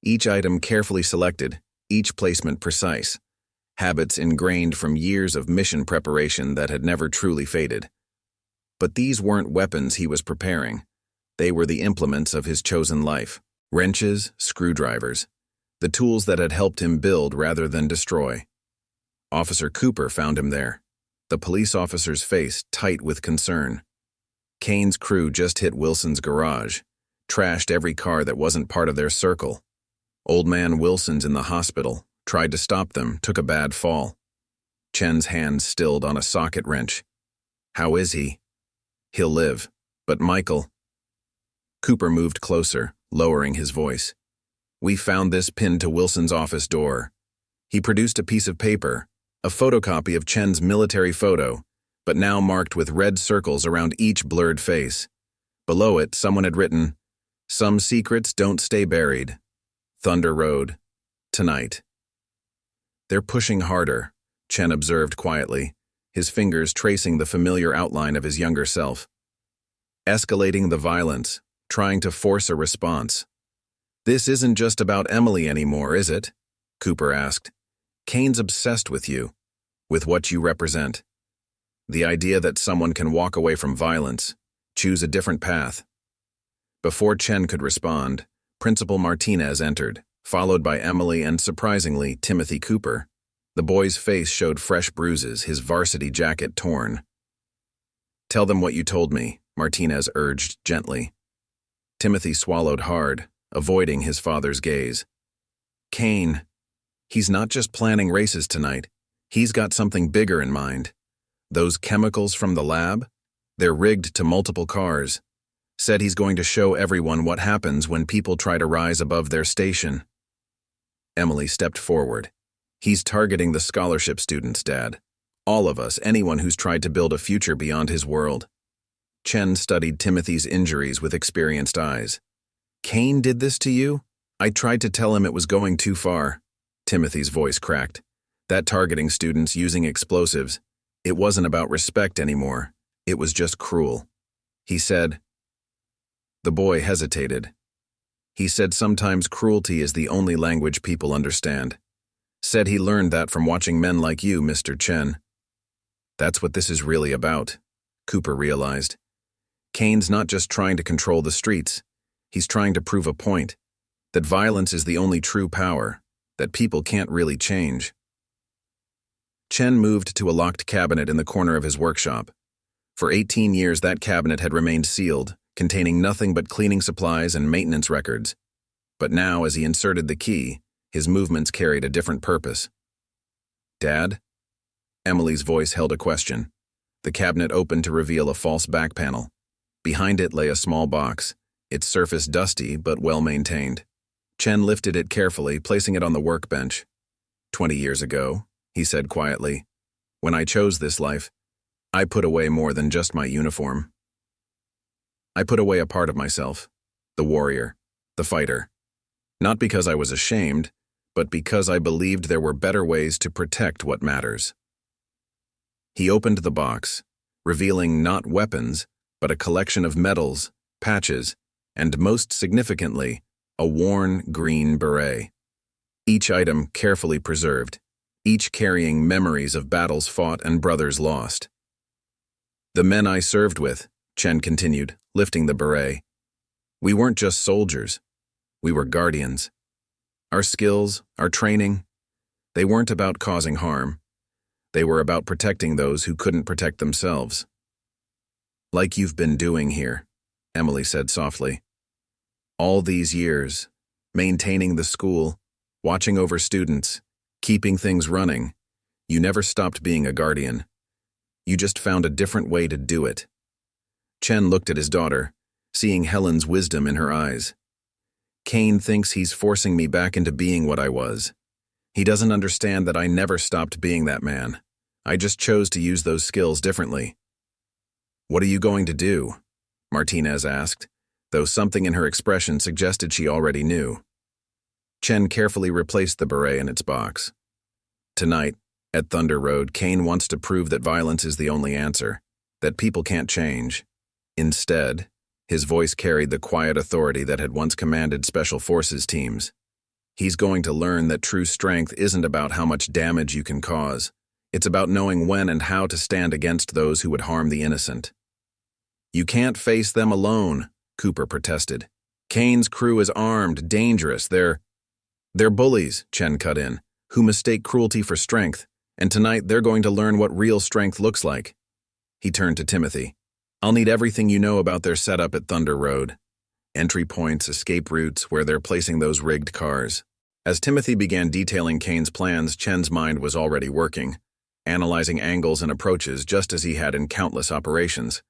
[SPEAKER 1] Each item carefully selected, each placement precise, habits ingrained from years of mission preparation that had never truly faded. But these weren't weapons he was preparing. They were the implements of his chosen life: wrenches, screwdrivers, the tools that had helped him build rather than destroy. Officer Cooper found him there, the police officer's face tight with concern. Kane's crew just hit Wilson's garage, trashed every car that wasn't part of their circle. Old man Wilson's in the hospital, tried to stop them, took a bad fall. Chen's hand stilled on a socket wrench. How is he? He'll live. But Michael... Cooper moved closer, lowering his voice. We found this pinned to Wilson's office door. He produced a piece of paper, a photocopy of Chen's military photo, but now marked with red circles around each blurred face. Below it, someone had written, "Some secrets don't stay buried. Thunder Road. Tonight." They're pushing harder, Chen observed quietly, his fingers tracing the familiar outline of his younger self. Escalating the violence, trying to force a response. This isn't just about Emily anymore, is it? Cooper asked. Kane's obsessed with you, with what you represent. The idea that someone can walk away from violence, choose a different path. Before Chen could respond, Principal Martinez entered, followed by Emily and, surprisingly, Timothy Cooper. The boy's face showed fresh bruises, his varsity jacket torn. Tell them what you told me, Martinez urged gently. Timothy swallowed hard, avoiding his father's gaze. Kane, he's not just planning races tonight. He's got something bigger in mind. Those chemicals from the lab? They're rigged to multiple cars. Said he's going to show everyone what happens when people try to rise above their station. Emily stepped forward. He's targeting the scholarship students, Dad. All of us, anyone who's tried to build a future beyond his world. Chen studied Timothy's injuries with experienced eyes. Kane did this to you? I tried to tell him it was going too far. Timothy's voice cracked. That targeting students using explosives, it wasn't about respect anymore. It was just cruel. He said. The boy hesitated. He said sometimes cruelty is the only language people understand. Said he learned that from watching men like you, Mr. Chen. That's what this is really about, Cooper realized. Kane's not just trying to control the streets. He's trying to prove a point, that violence is the only true power, that people can't really change. Chen moved to a locked cabinet in the corner of his workshop. For 18 years, that cabinet had remained sealed, containing nothing but cleaning supplies and maintenance records. But now, as he inserted the key, his movements carried a different purpose. Dad? Emily's voice held a question. The cabinet opened to reveal a false back panel. Behind it lay a small box, its surface dusty but well-maintained. Chen lifted it carefully, placing it on the workbench. 20 years ago, he said quietly, when I chose this life, I put away more than just my uniform. I put away a part of myself, the warrior, the fighter. Not because I was ashamed, but because I believed there were better ways to protect what matters. He opened the box, revealing not weapons, but a collection of medals, patches, and most significantly, a worn green beret. Each item carefully preserved, each carrying memories of battles fought and brothers lost. The men I served with, Chen continued, lifting the beret. We weren't just soldiers. We were guardians. Our skills, our training, they weren't about causing harm. They were about protecting those who couldn't protect themselves. Like you've been doing here, Emily said softly. All these years, maintaining the school, watching over students, keeping things running, you never stopped being a guardian. You just found a different way to do it. Chen looked at his daughter, seeing Helen's wisdom in her eyes. Kane thinks he's forcing me back into being what I was. He doesn't understand that I never stopped being that man. I just chose to use those skills differently. What are you going to do? Martinez asked, though something in her expression suggested she already knew. Chen carefully replaced the beret in its box. Tonight, at Thunder Road, Kane wants to prove that violence is the only answer, that people can't change. Instead, his voice carried the quiet authority that had once commanded Special Forces teams. He's going to learn that true strength isn't about how much damage you can cause. It's about knowing when and how to stand against those who would harm the innocent. You can't face them alone, Cooper protested. Kane's crew is armed, dangerous. They're bullies, Chen cut in, who mistake cruelty for strength, and tonight they're going to learn what real strength looks like. He turned to Timothy. I'll need everything you know about their setup at Thunder Road. Entry points, escape routes, where they're placing those rigged cars. As Timothy began detailing Kane's plans, Chen's mind was already working, analyzing angles and approaches just as he had in countless operations.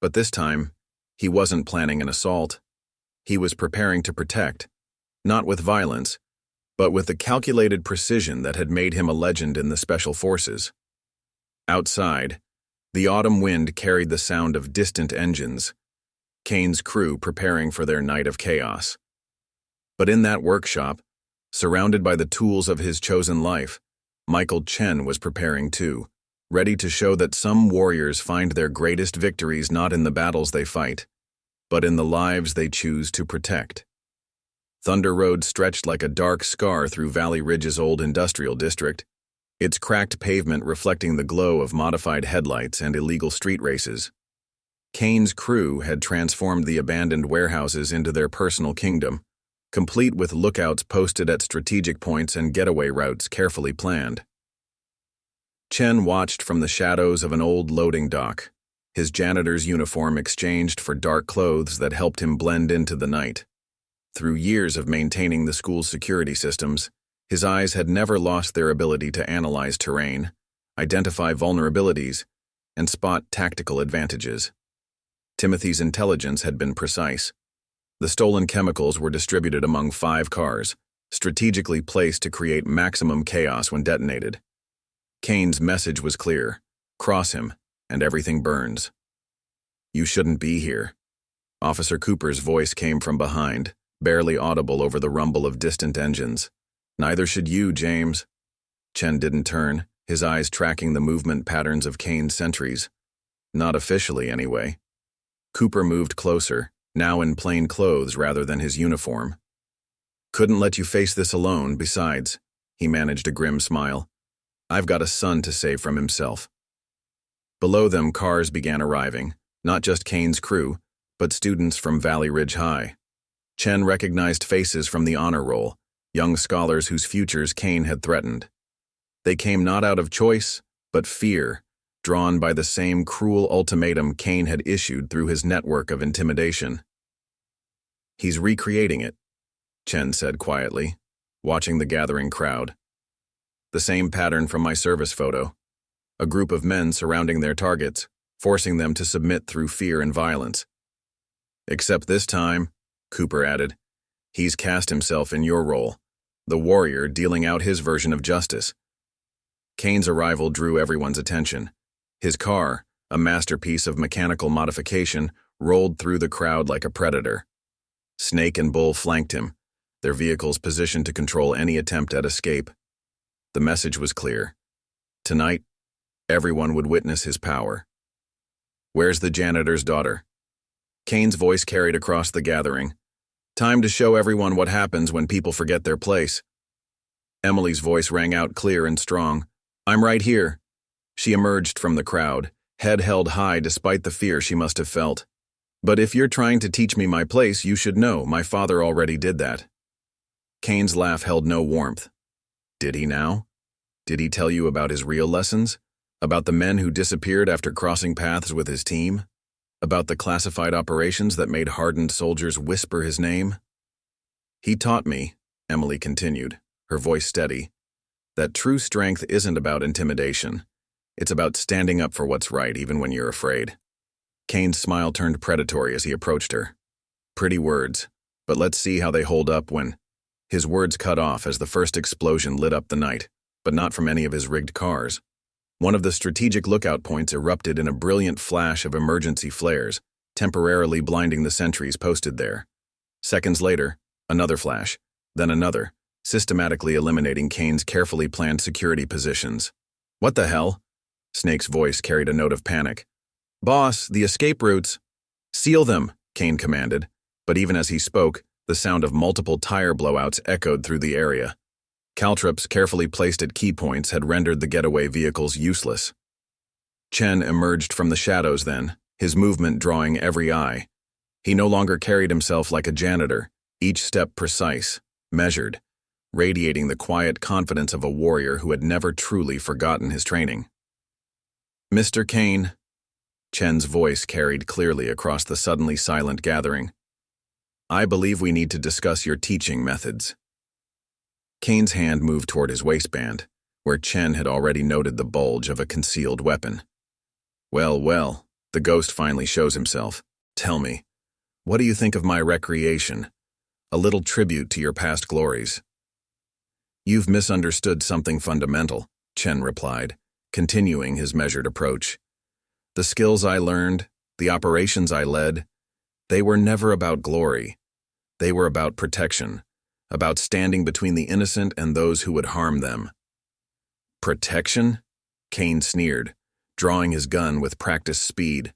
[SPEAKER 1] But this time, he wasn't planning an assault. He was preparing to protect, not with violence, but with the calculated precision that had made him a legend in the Special Forces. Outside, the autumn wind carried the sound of distant engines, Kane's crew preparing for their night of chaos. But in that workshop, surrounded by the tools of his chosen life, Michael Chen was preparing too, ready to show that some warriors find their greatest victories not in the battles they fight, but in the lives they choose to protect. Thunder Road stretched like a dark scar through Valley Ridge's old industrial district, its cracked pavement reflecting the glow of modified headlights and illegal street races. Kane's crew had transformed the abandoned warehouses into their personal kingdom, complete with lookouts posted at strategic points and getaway routes carefully planned. Chen watched from the shadows of an old loading dock, his janitor's uniform exchanged for dark clothes that helped him blend into the night. Through years of maintaining the school's security systems, his eyes had never lost their ability to analyze terrain, identify vulnerabilities, and spot tactical advantages. Timothy's intelligence had been precise. The stolen chemicals were distributed among 5 cars, strategically placed to create maximum chaos when detonated. Kane's message was clear: cross him, and everything burns. You shouldn't be here. Officer Cooper's voice came from behind, barely audible over the rumble of distant engines. Neither should you, James. Chen didn't turn, his eyes tracking the movement patterns of Kane's sentries. Not officially, anyway. Cooper moved closer, now in plain clothes rather than his uniform. Couldn't let you face this alone, besides, he managed a grim smile. I've got a son to save from himself. Below them, cars began arriving, not just Kane's crew, but students from Valley Ridge High. Chen recognized faces from the honor roll, young scholars whose futures Kane had threatened. They came not out of choice, but fear, drawn by the same cruel ultimatum Kane had issued through his network of intimidation. He's recreating it, Chen said quietly, watching the gathering crowd. The same pattern from my service photo. A group of men surrounding their targets, forcing them to submit through fear and violence. Except this time, Cooper added, he's cast himself in your role, the warrior dealing out his version of justice. Kane's arrival drew everyone's attention. His car, a masterpiece of mechanical modification, rolled through the crowd like a predator. Snake and Bull flanked him, their vehicles positioned to control any attempt at escape. The message was clear. Tonight, everyone would witness his power. Where's the janitor's daughter? Kane's voice carried across the gathering. Time to show everyone what happens when people forget their place. Emily's voice rang out clear and strong. I'm right here. She emerged from the crowd, head held high despite the fear she must have felt. But if you're trying to teach me my place, you should know my father already did that. Kane's laugh held no warmth. Did he now? Did he tell you about his real lessons? About the men who disappeared after crossing paths with his team? About the classified operations that made hardened soldiers whisper his name? He taught me, Emily continued, her voice steady, that true strength isn't about intimidation. It's about standing up for what's right even when you're afraid. Kane's smile turned predatory as he approached her. Pretty words, but let's see how they hold up when... His words cut off as the first explosion lit up the night, but not from any of his rigged cars. One of the strategic lookout points erupted in a brilliant flash of emergency flares, temporarily blinding the sentries posted there. Seconds later, another flash, then another, systematically eliminating Kane's carefully planned security positions. What the hell? Snake's voice carried a note of panic. Boss, the escape routes. Seal them, Kane commanded, but even as he spoke, the sound of multiple tire blowouts echoed through the area. Caltrops carefully placed at key points had rendered the getaway vehicles useless. Chen emerged from the shadows then, his movement drawing every eye. He no longer carried himself like a janitor, each step precise, measured, radiating the quiet confidence of a warrior who had never truly forgotten his training. Mr. Kane, Chen's voice carried clearly across the suddenly silent gathering. I believe we need to discuss your teaching methods. Kane's hand moved toward his waistband, where Chen had already noted the bulge of a concealed weapon. Well, the ghost finally shows himself. Tell me, what do you think of my recreation? A little tribute to your past glories. You've misunderstood something fundamental, Chen replied, continuing his measured approach. The skills I learned, the operations I led, they were never about glory. They were about protection, about standing between the innocent and those who would harm them. Protection? Kane sneered, drawing his gun with practiced speed.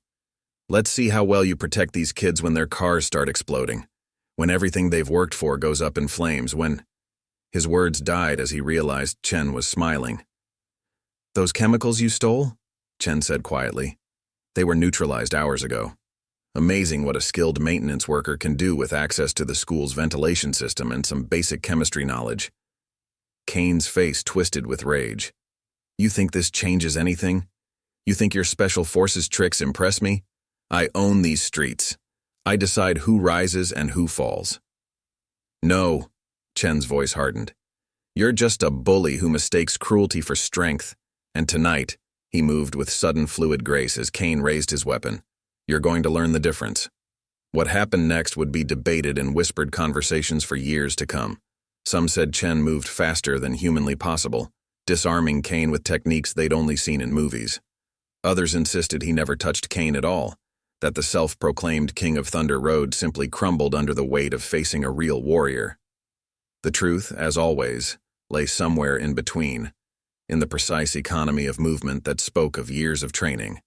[SPEAKER 1] Let's see how well you protect these kids when their cars start exploding, when everything they've worked for goes up in flames, when... His words died as he realized Chen was smiling. Those chemicals you stole? Chen said quietly. They were neutralized hours ago. Amazing what a skilled maintenance worker can do with access to the school's ventilation system and some basic chemistry knowledge. Kane's face twisted with rage. You think this changes anything? You think your special forces tricks impress me? I own these streets. I decide who rises and who falls. No, Chen's voice hardened. You're just a bully who mistakes cruelty for strength. And tonight, he moved with sudden fluid grace as Kane raised his weapon. You're going to learn the difference. What happened next would be debated in whispered conversations for years to come. Some said Chen moved faster than humanly possible, disarming Kane with techniques they'd only seen in movies. Others insisted he never touched Kane at all, that the self-proclaimed King of Thunder Road simply crumbled under the weight of facing a real warrior. The truth, as always, lay somewhere in between, in the precise economy of movement that spoke of years of training,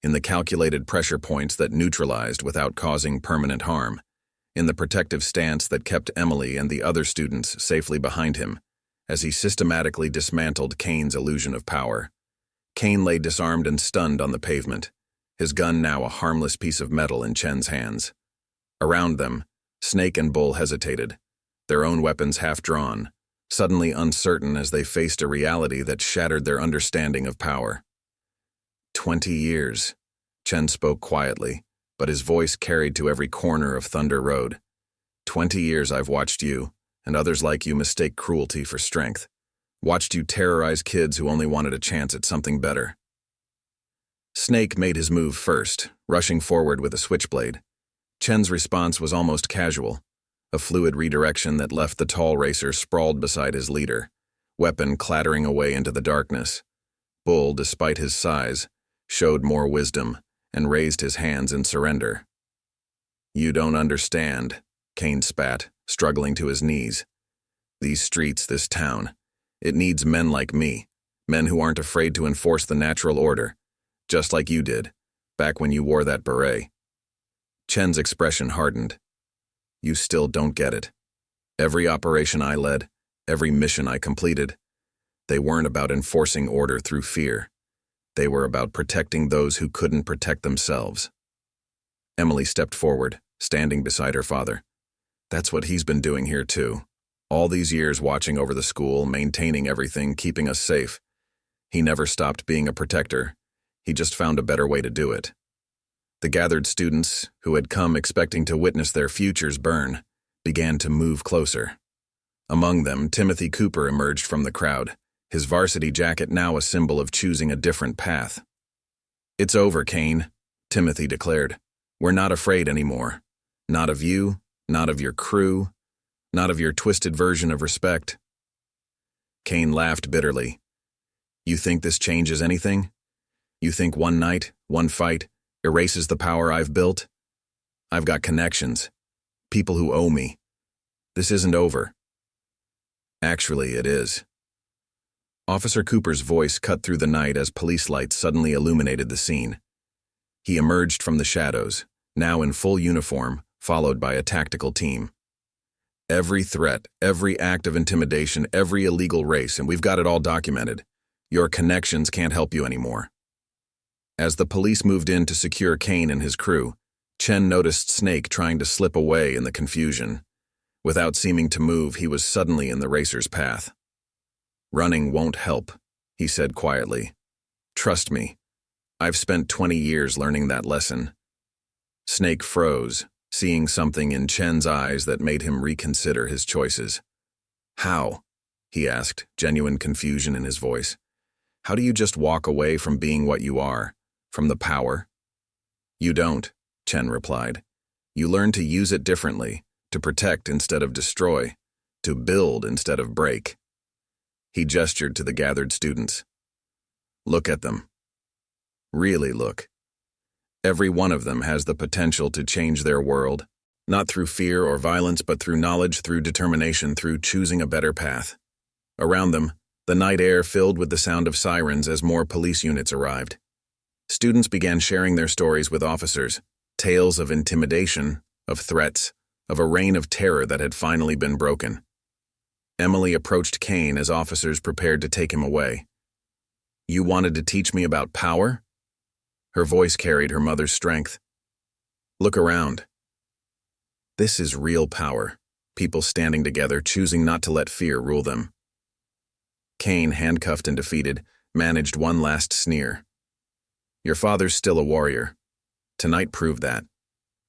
[SPEAKER 1] in the calculated pressure points that neutralized without causing permanent harm, in the protective stance that kept Emily and the other students safely behind him, as he systematically dismantled Kane's illusion of power. Kane lay disarmed and stunned on the pavement, his gun now a harmless piece of metal in Chen's hands. Around them, Snake and Bull hesitated, their own weapons half drawn, suddenly uncertain as they faced a reality that shattered their understanding of power. 20 years, Chen spoke quietly, but his voice carried to every corner of Thunder Road. 20 years I've watched you, and others like you mistake cruelty for strength. Watched you terrorize kids who only wanted a chance at something better. Snake made his move first, rushing forward with a switchblade. Chen's response was almost casual, a fluid redirection that left the tall racer sprawled beside his leader, weapon clattering away into the darkness. Bull, despite his size, showed more wisdom and raised his hands in surrender. You don't understand, Kane spat, struggling to his knees. These streets, this town, it needs men like me, men who aren't afraid to enforce the natural order, just like you did, back when you wore that beret. Chen's expression hardened. You still don't get it. Every operation I led, every mission I completed. They weren't about enforcing order through fear. They were about protecting those who couldn't protect themselves. Emily stepped forward, standing beside her father. That's what he's been doing here too. All these years watching over the school, maintaining everything, keeping us safe. He never stopped being a protector. He just found a better way to do it. The gathered students, who had come expecting to witness their futures burn, began to move closer. Among them, Timothy Cooper emerged from the crowd, his varsity jacket now a symbol of choosing a different path. "It's over, Kane," Timothy declared. "We're not afraid anymore. Not of you, not of your crew, not of your twisted version of respect." Kane laughed bitterly. "You think this changes anything? You think one night, one fight, erases the power I've built? I've got connections, people who owe me. This isn't over." "Actually, it is." Officer Cooper's voice cut through the night as police lights suddenly illuminated the scene. He emerged from the shadows, now in full uniform, followed by a tactical team. "Every threat, every act of intimidation, every illegal race, and we've got it all documented. Your connections can't help you anymore." As the police moved in to secure Kane and his crew, Chen noticed Snake trying to slip away in the confusion. Without seeming to move, he was suddenly in the racer's path. "Running won't help," he said quietly. "Trust me. I've spent 20 years learning that lesson." Snake froze, seeing something in Chen's eyes that made him reconsider his choices. "How?" he asked, genuine confusion in his voice. "How do you just walk away from being what you are, from the power?" "You don't," Chen replied. "You learn to use it differently, to protect instead of destroy, to build instead of break." He gestured to the gathered students. "Look at them. Really look. Every one of them has the potential to change their world, not through fear or violence, but through knowledge, through determination, through choosing a better path." Around them, the night air filled with the sound of sirens as more police units arrived. Students began sharing their stories with officers, tales of intimidation, of threats, of a reign of terror that had finally been broken. Emily approached Kane as officers prepared to take him away. "You wanted to teach me about power?" Her voice carried her mother's strength. "Look around. This is real power, people standing together, choosing not to let fear rule them." Kane, handcuffed and defeated, managed one last sneer. "Your father's still a warrior. Tonight proved that.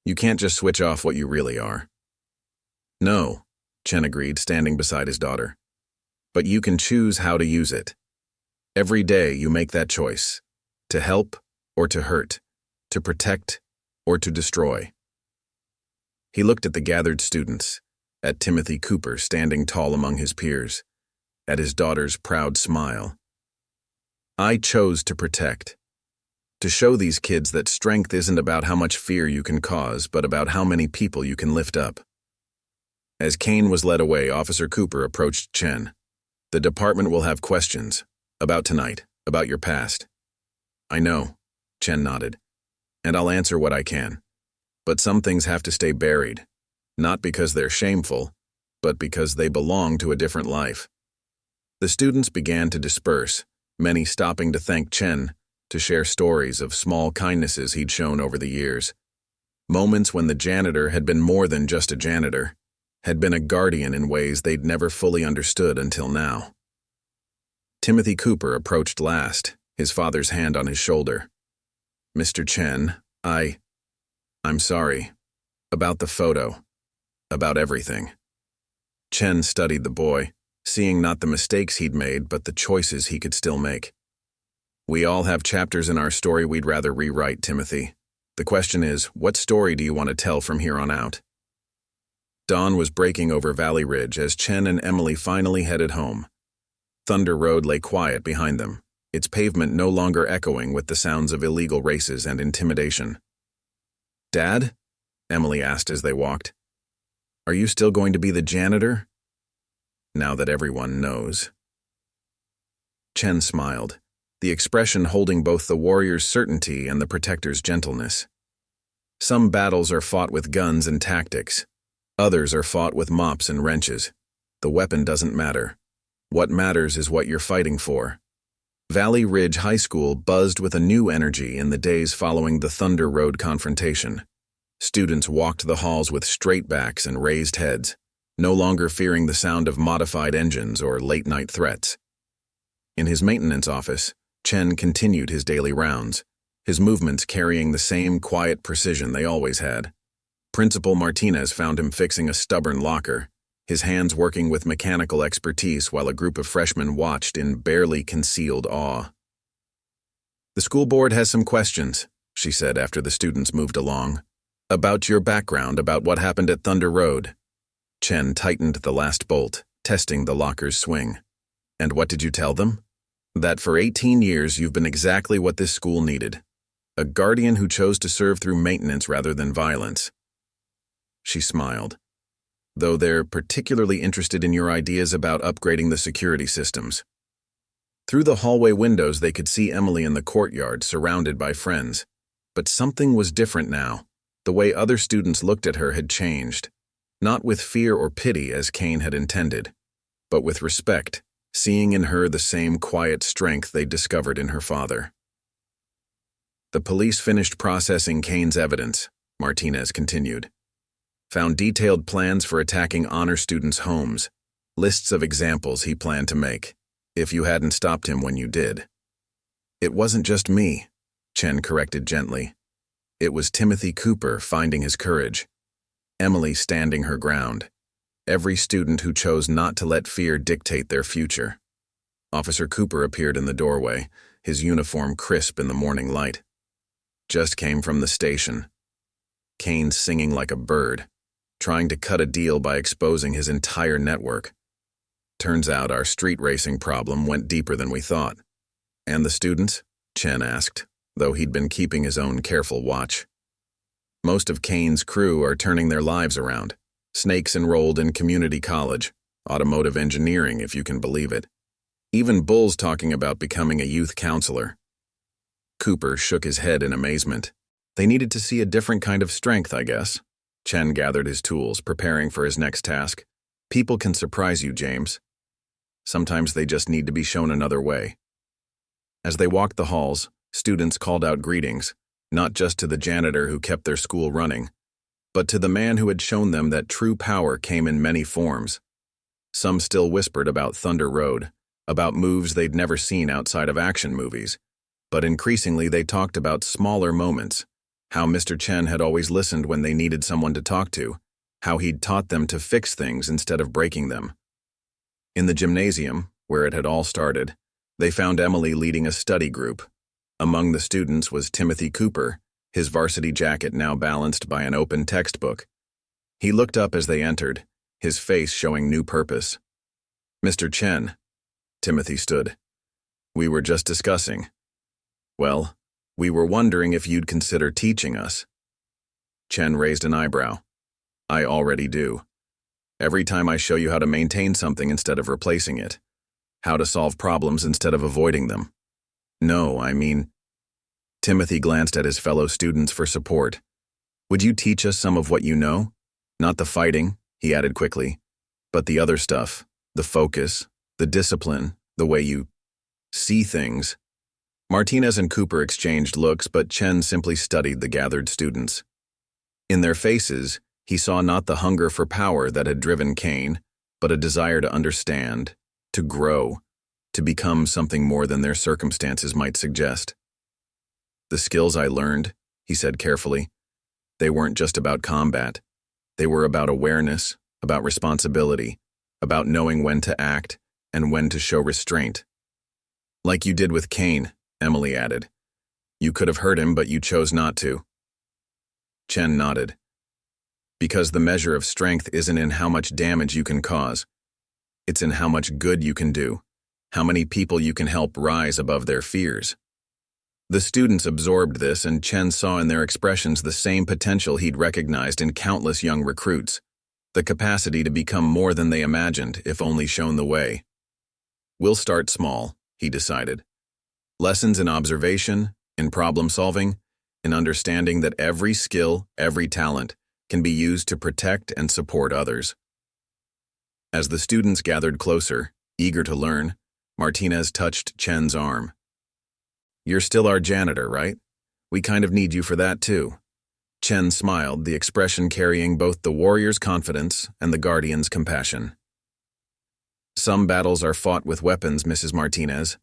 [SPEAKER 1] You can't just switch off what you really are." "No," Chen agreed, standing beside his daughter. "But you can choose how to use it. Every day you make that choice, to help or to hurt, to protect or to destroy." He looked at the gathered students, at Timothy Cooper standing tall among his peers, at his daughter's proud smile. "I chose to protect. To show these kids that strength isn't about how much fear you can cause, but about how many people you can lift up." As Kane was led away, Officer Cooper approached Chen. "The department will have questions. About tonight, about your past." "I know," Chen nodded. "And I'll answer what I can. But some things have to stay buried, not because they're shameful, but because they belong to a different life." The students began to disperse, many stopping to thank Chen, to share stories of small kindnesses he'd shown over the years. Moments when the janitor had been more than just a janitor, had been a guardian in ways they'd never fully understood until now. Timothy Cooper approached last, his father's hand on his shoulder. "Mr. Chen, I'm sorry. About the photo. About everything." Chen studied the boy, seeing not the mistakes he'd made, but the choices he could still make. "We all have chapters in our story we'd rather rewrite, Timothy. The question is, what story do you want to tell from here on out?" Dawn was breaking over Valley Ridge as Chen and Emily finally headed home. Thunder Road lay quiet behind them, its pavement no longer echoing with the sounds of illegal races and intimidation. "Dad?" Emily asked as they walked. "Are you still going to be the janitor?" "Now that everyone knows." Chen smiled, the expression holding both the warrior's certainty and the protector's gentleness. "Some battles are fought with guns and tactics. Others are fought with mops and wrenches. The weapon doesn't matter. What matters is what you're fighting for. Valley Ridge High School buzzed with a new energy in the days following the Thunder Road confrontation. Students walked the halls with straight backs and raised heads, no longer fearing the sound of modified engines or late-night threats. In his maintenance office, Chen continued his daily rounds, his movements carrying the same quiet precision they always had. Principal Martinez found him fixing a stubborn locker, his hands working with mechanical expertise while a group of freshmen watched in barely concealed awe. "The school board has some questions," she said after the students moved along. "About your background, about what happened at Thunder Road." Chen tightened the last bolt, testing the locker's swing. "And what did you tell them?" "That for 18 years you've been exactly what this school needed. A guardian who chose to serve through maintenance rather than violence." She smiled. "Though they're particularly interested in your ideas about upgrading the security systems." Through the hallway windows they could see Emily in the courtyard, surrounded by friends. But something was different now. The way other students looked at her had changed. Not with fear or pity as Kane had intended, but with respect, seeing in her the same quiet strength they'd discovered in her father. "The police finished processing Kane's evidence," Martinez continued. "Found detailed plans for attacking honor students' homes, lists of examples he planned to make, if you hadn't stopped him when you did." "It wasn't just me," Chen corrected gently. "It was Timothy Cooper finding his courage, Emily standing her ground, every student who chose not to let fear dictate their future." Officer Cooper appeared in the doorway, his uniform crisp in the morning light. "Just came from the station." Kane singing like a bird, trying to cut a deal by exposing his entire network. "Turns out our street racing problem went deeper than we thought." "And the students?" Chen asked, though he'd been keeping his own careful watch. "Most of Kane's crew are turning their lives around. Snakes enrolled in community college, automotive engineering if you can believe it. Even Bull's talking about becoming a youth counselor." Cooper shook his head in amazement. "They needed to see a different kind of strength, I guess." Chen gathered his tools, preparing for his next task. "People can surprise you, James. Sometimes they just need to be shown another way." As they walked the halls, students called out greetings, not just to the janitor who kept their school running, but to the man who had shown them that true power came in many forms. Some still whispered about Thunder Road, about moves they'd never seen outside of action movies, but increasingly they talked about smaller moments, how Mr. Chen had always listened when they needed someone to talk to, how he'd taught them to fix things instead of breaking them. In the gymnasium, where it had all started, they found Emily leading a study group. Among the students was Timothy Cooper, his varsity jacket now balanced by an open textbook. He looked up as they entered, his face showing new purpose. "Mr. Chen," Timothy stood. "We were just discussing. Well, we were wondering if you'd consider teaching us." Chen raised an eyebrow. "I already do. Every time I show you how to maintain something instead of replacing it, how to solve problems instead of avoiding them. No, I mean..." Timothy glanced at his fellow students for support. "Would you teach us some of what you know? Not the fighting," he added quickly, "but the other stuff, the focus, the discipline, the way you see things." Martinez and Cooper exchanged looks, but Chen simply studied the gathered students. In their faces, he saw not the hunger for power that had driven Kane, but a desire to understand, to grow, to become something more than their circumstances might suggest. "The skills I learned," he said carefully, "they weren't just about combat. They were about awareness, about responsibility, about knowing when to act and when to show restraint." "Like you did with Kane," Emily added. "You could have hurt him, but you chose not to." Chen nodded. "Because the measure of strength isn't in how much damage you can cause. It's in how much good you can do, how many people you can help rise above their fears." The students absorbed this, and Chen saw in their expressions the same potential he'd recognized in countless young recruits, the capacity to become more than they imagined if only shown the way. "We'll start small," he decided. "Lessons in observation, in problem solving, in understanding that every skill, every talent can be used to protect and support others." As the students gathered closer, eager to learn, Martinez touched Chen's arm. "You're still our janitor, right? We kind of need you for that, too." Chen smiled, the expression carrying both the warrior's confidence and the guardian's compassion. "Some battles are fought with weapons, Mrs. Martinez.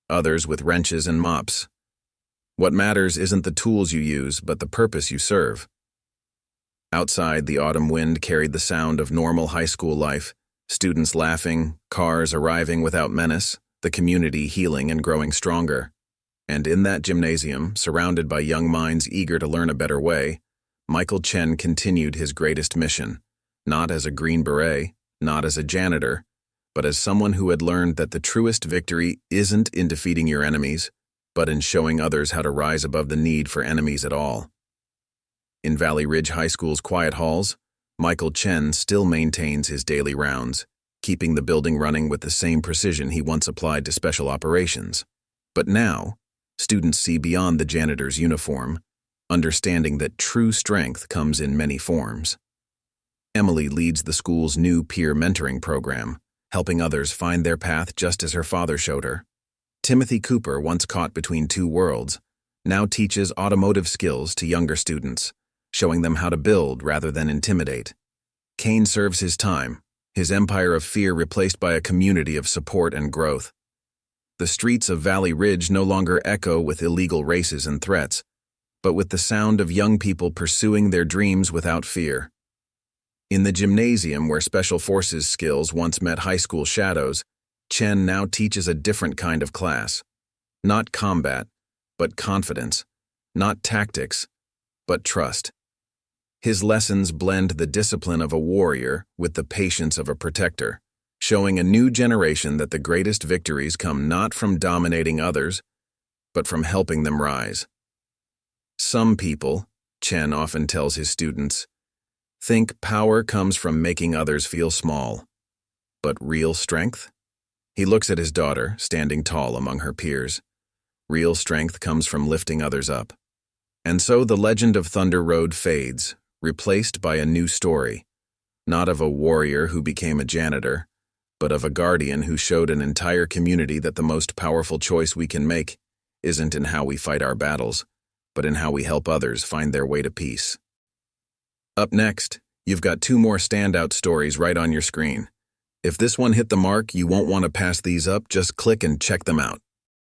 [SPEAKER 1] Others with wrenches and mops. What matters isn't the tools you use, but the purpose you serve." Outside, the autumn wind carried the sound of normal high school life, students laughing, cars arriving without menace, the community healing and growing stronger. And in that gymnasium, surrounded by young minds eager to learn a better way, Michael Chen continued his greatest mission, not as a Green Beret, not as a janitor, but as someone who had learned that the truest victory isn't in defeating your enemies, but in showing others how to rise above the need for enemies at all. In Valley Ridge High School's quiet halls, Michael Chen still maintains his daily rounds, keeping the building running with the same precision he once applied to special operations. But now, students see beyond the janitor's uniform, understanding that true strength comes in many forms. Emily leads the school's new peer mentoring program, helping others find their path just as her father showed her. Timothy Cooper, once caught between two worlds, now teaches automotive skills to younger students, showing them how to build rather than intimidate. Kane serves his time, his empire of fear replaced by a community of support and growth. The streets of Valley Ridge no longer echo with illegal races and threats, but with the sound of young people pursuing their dreams without fear. In the gymnasium where special forces skills once met high school shadows, Chen now teaches a different kind of class. Not combat, but confidence. Not tactics, but trust. His lessons blend the discipline of a warrior with the patience of a protector, showing a new generation that the greatest victories come not from dominating others, but from helping them rise. Some people, Chen often tells his students, think power comes from making others feel small. But real strength? He looks at his daughter, standing tall among her peers. Real strength comes from lifting others up. And so the legend of Thunder Road fades, replaced by a new story, not of a warrior who became a janitor, but of a guardian who showed an entire community that the most powerful choice we can make isn't in how we fight our battles, but in how we help others find their way to peace. Up next, you've got two more standout stories right on your screen. If this one hit the mark, you won't want to pass these up, just click and check them out.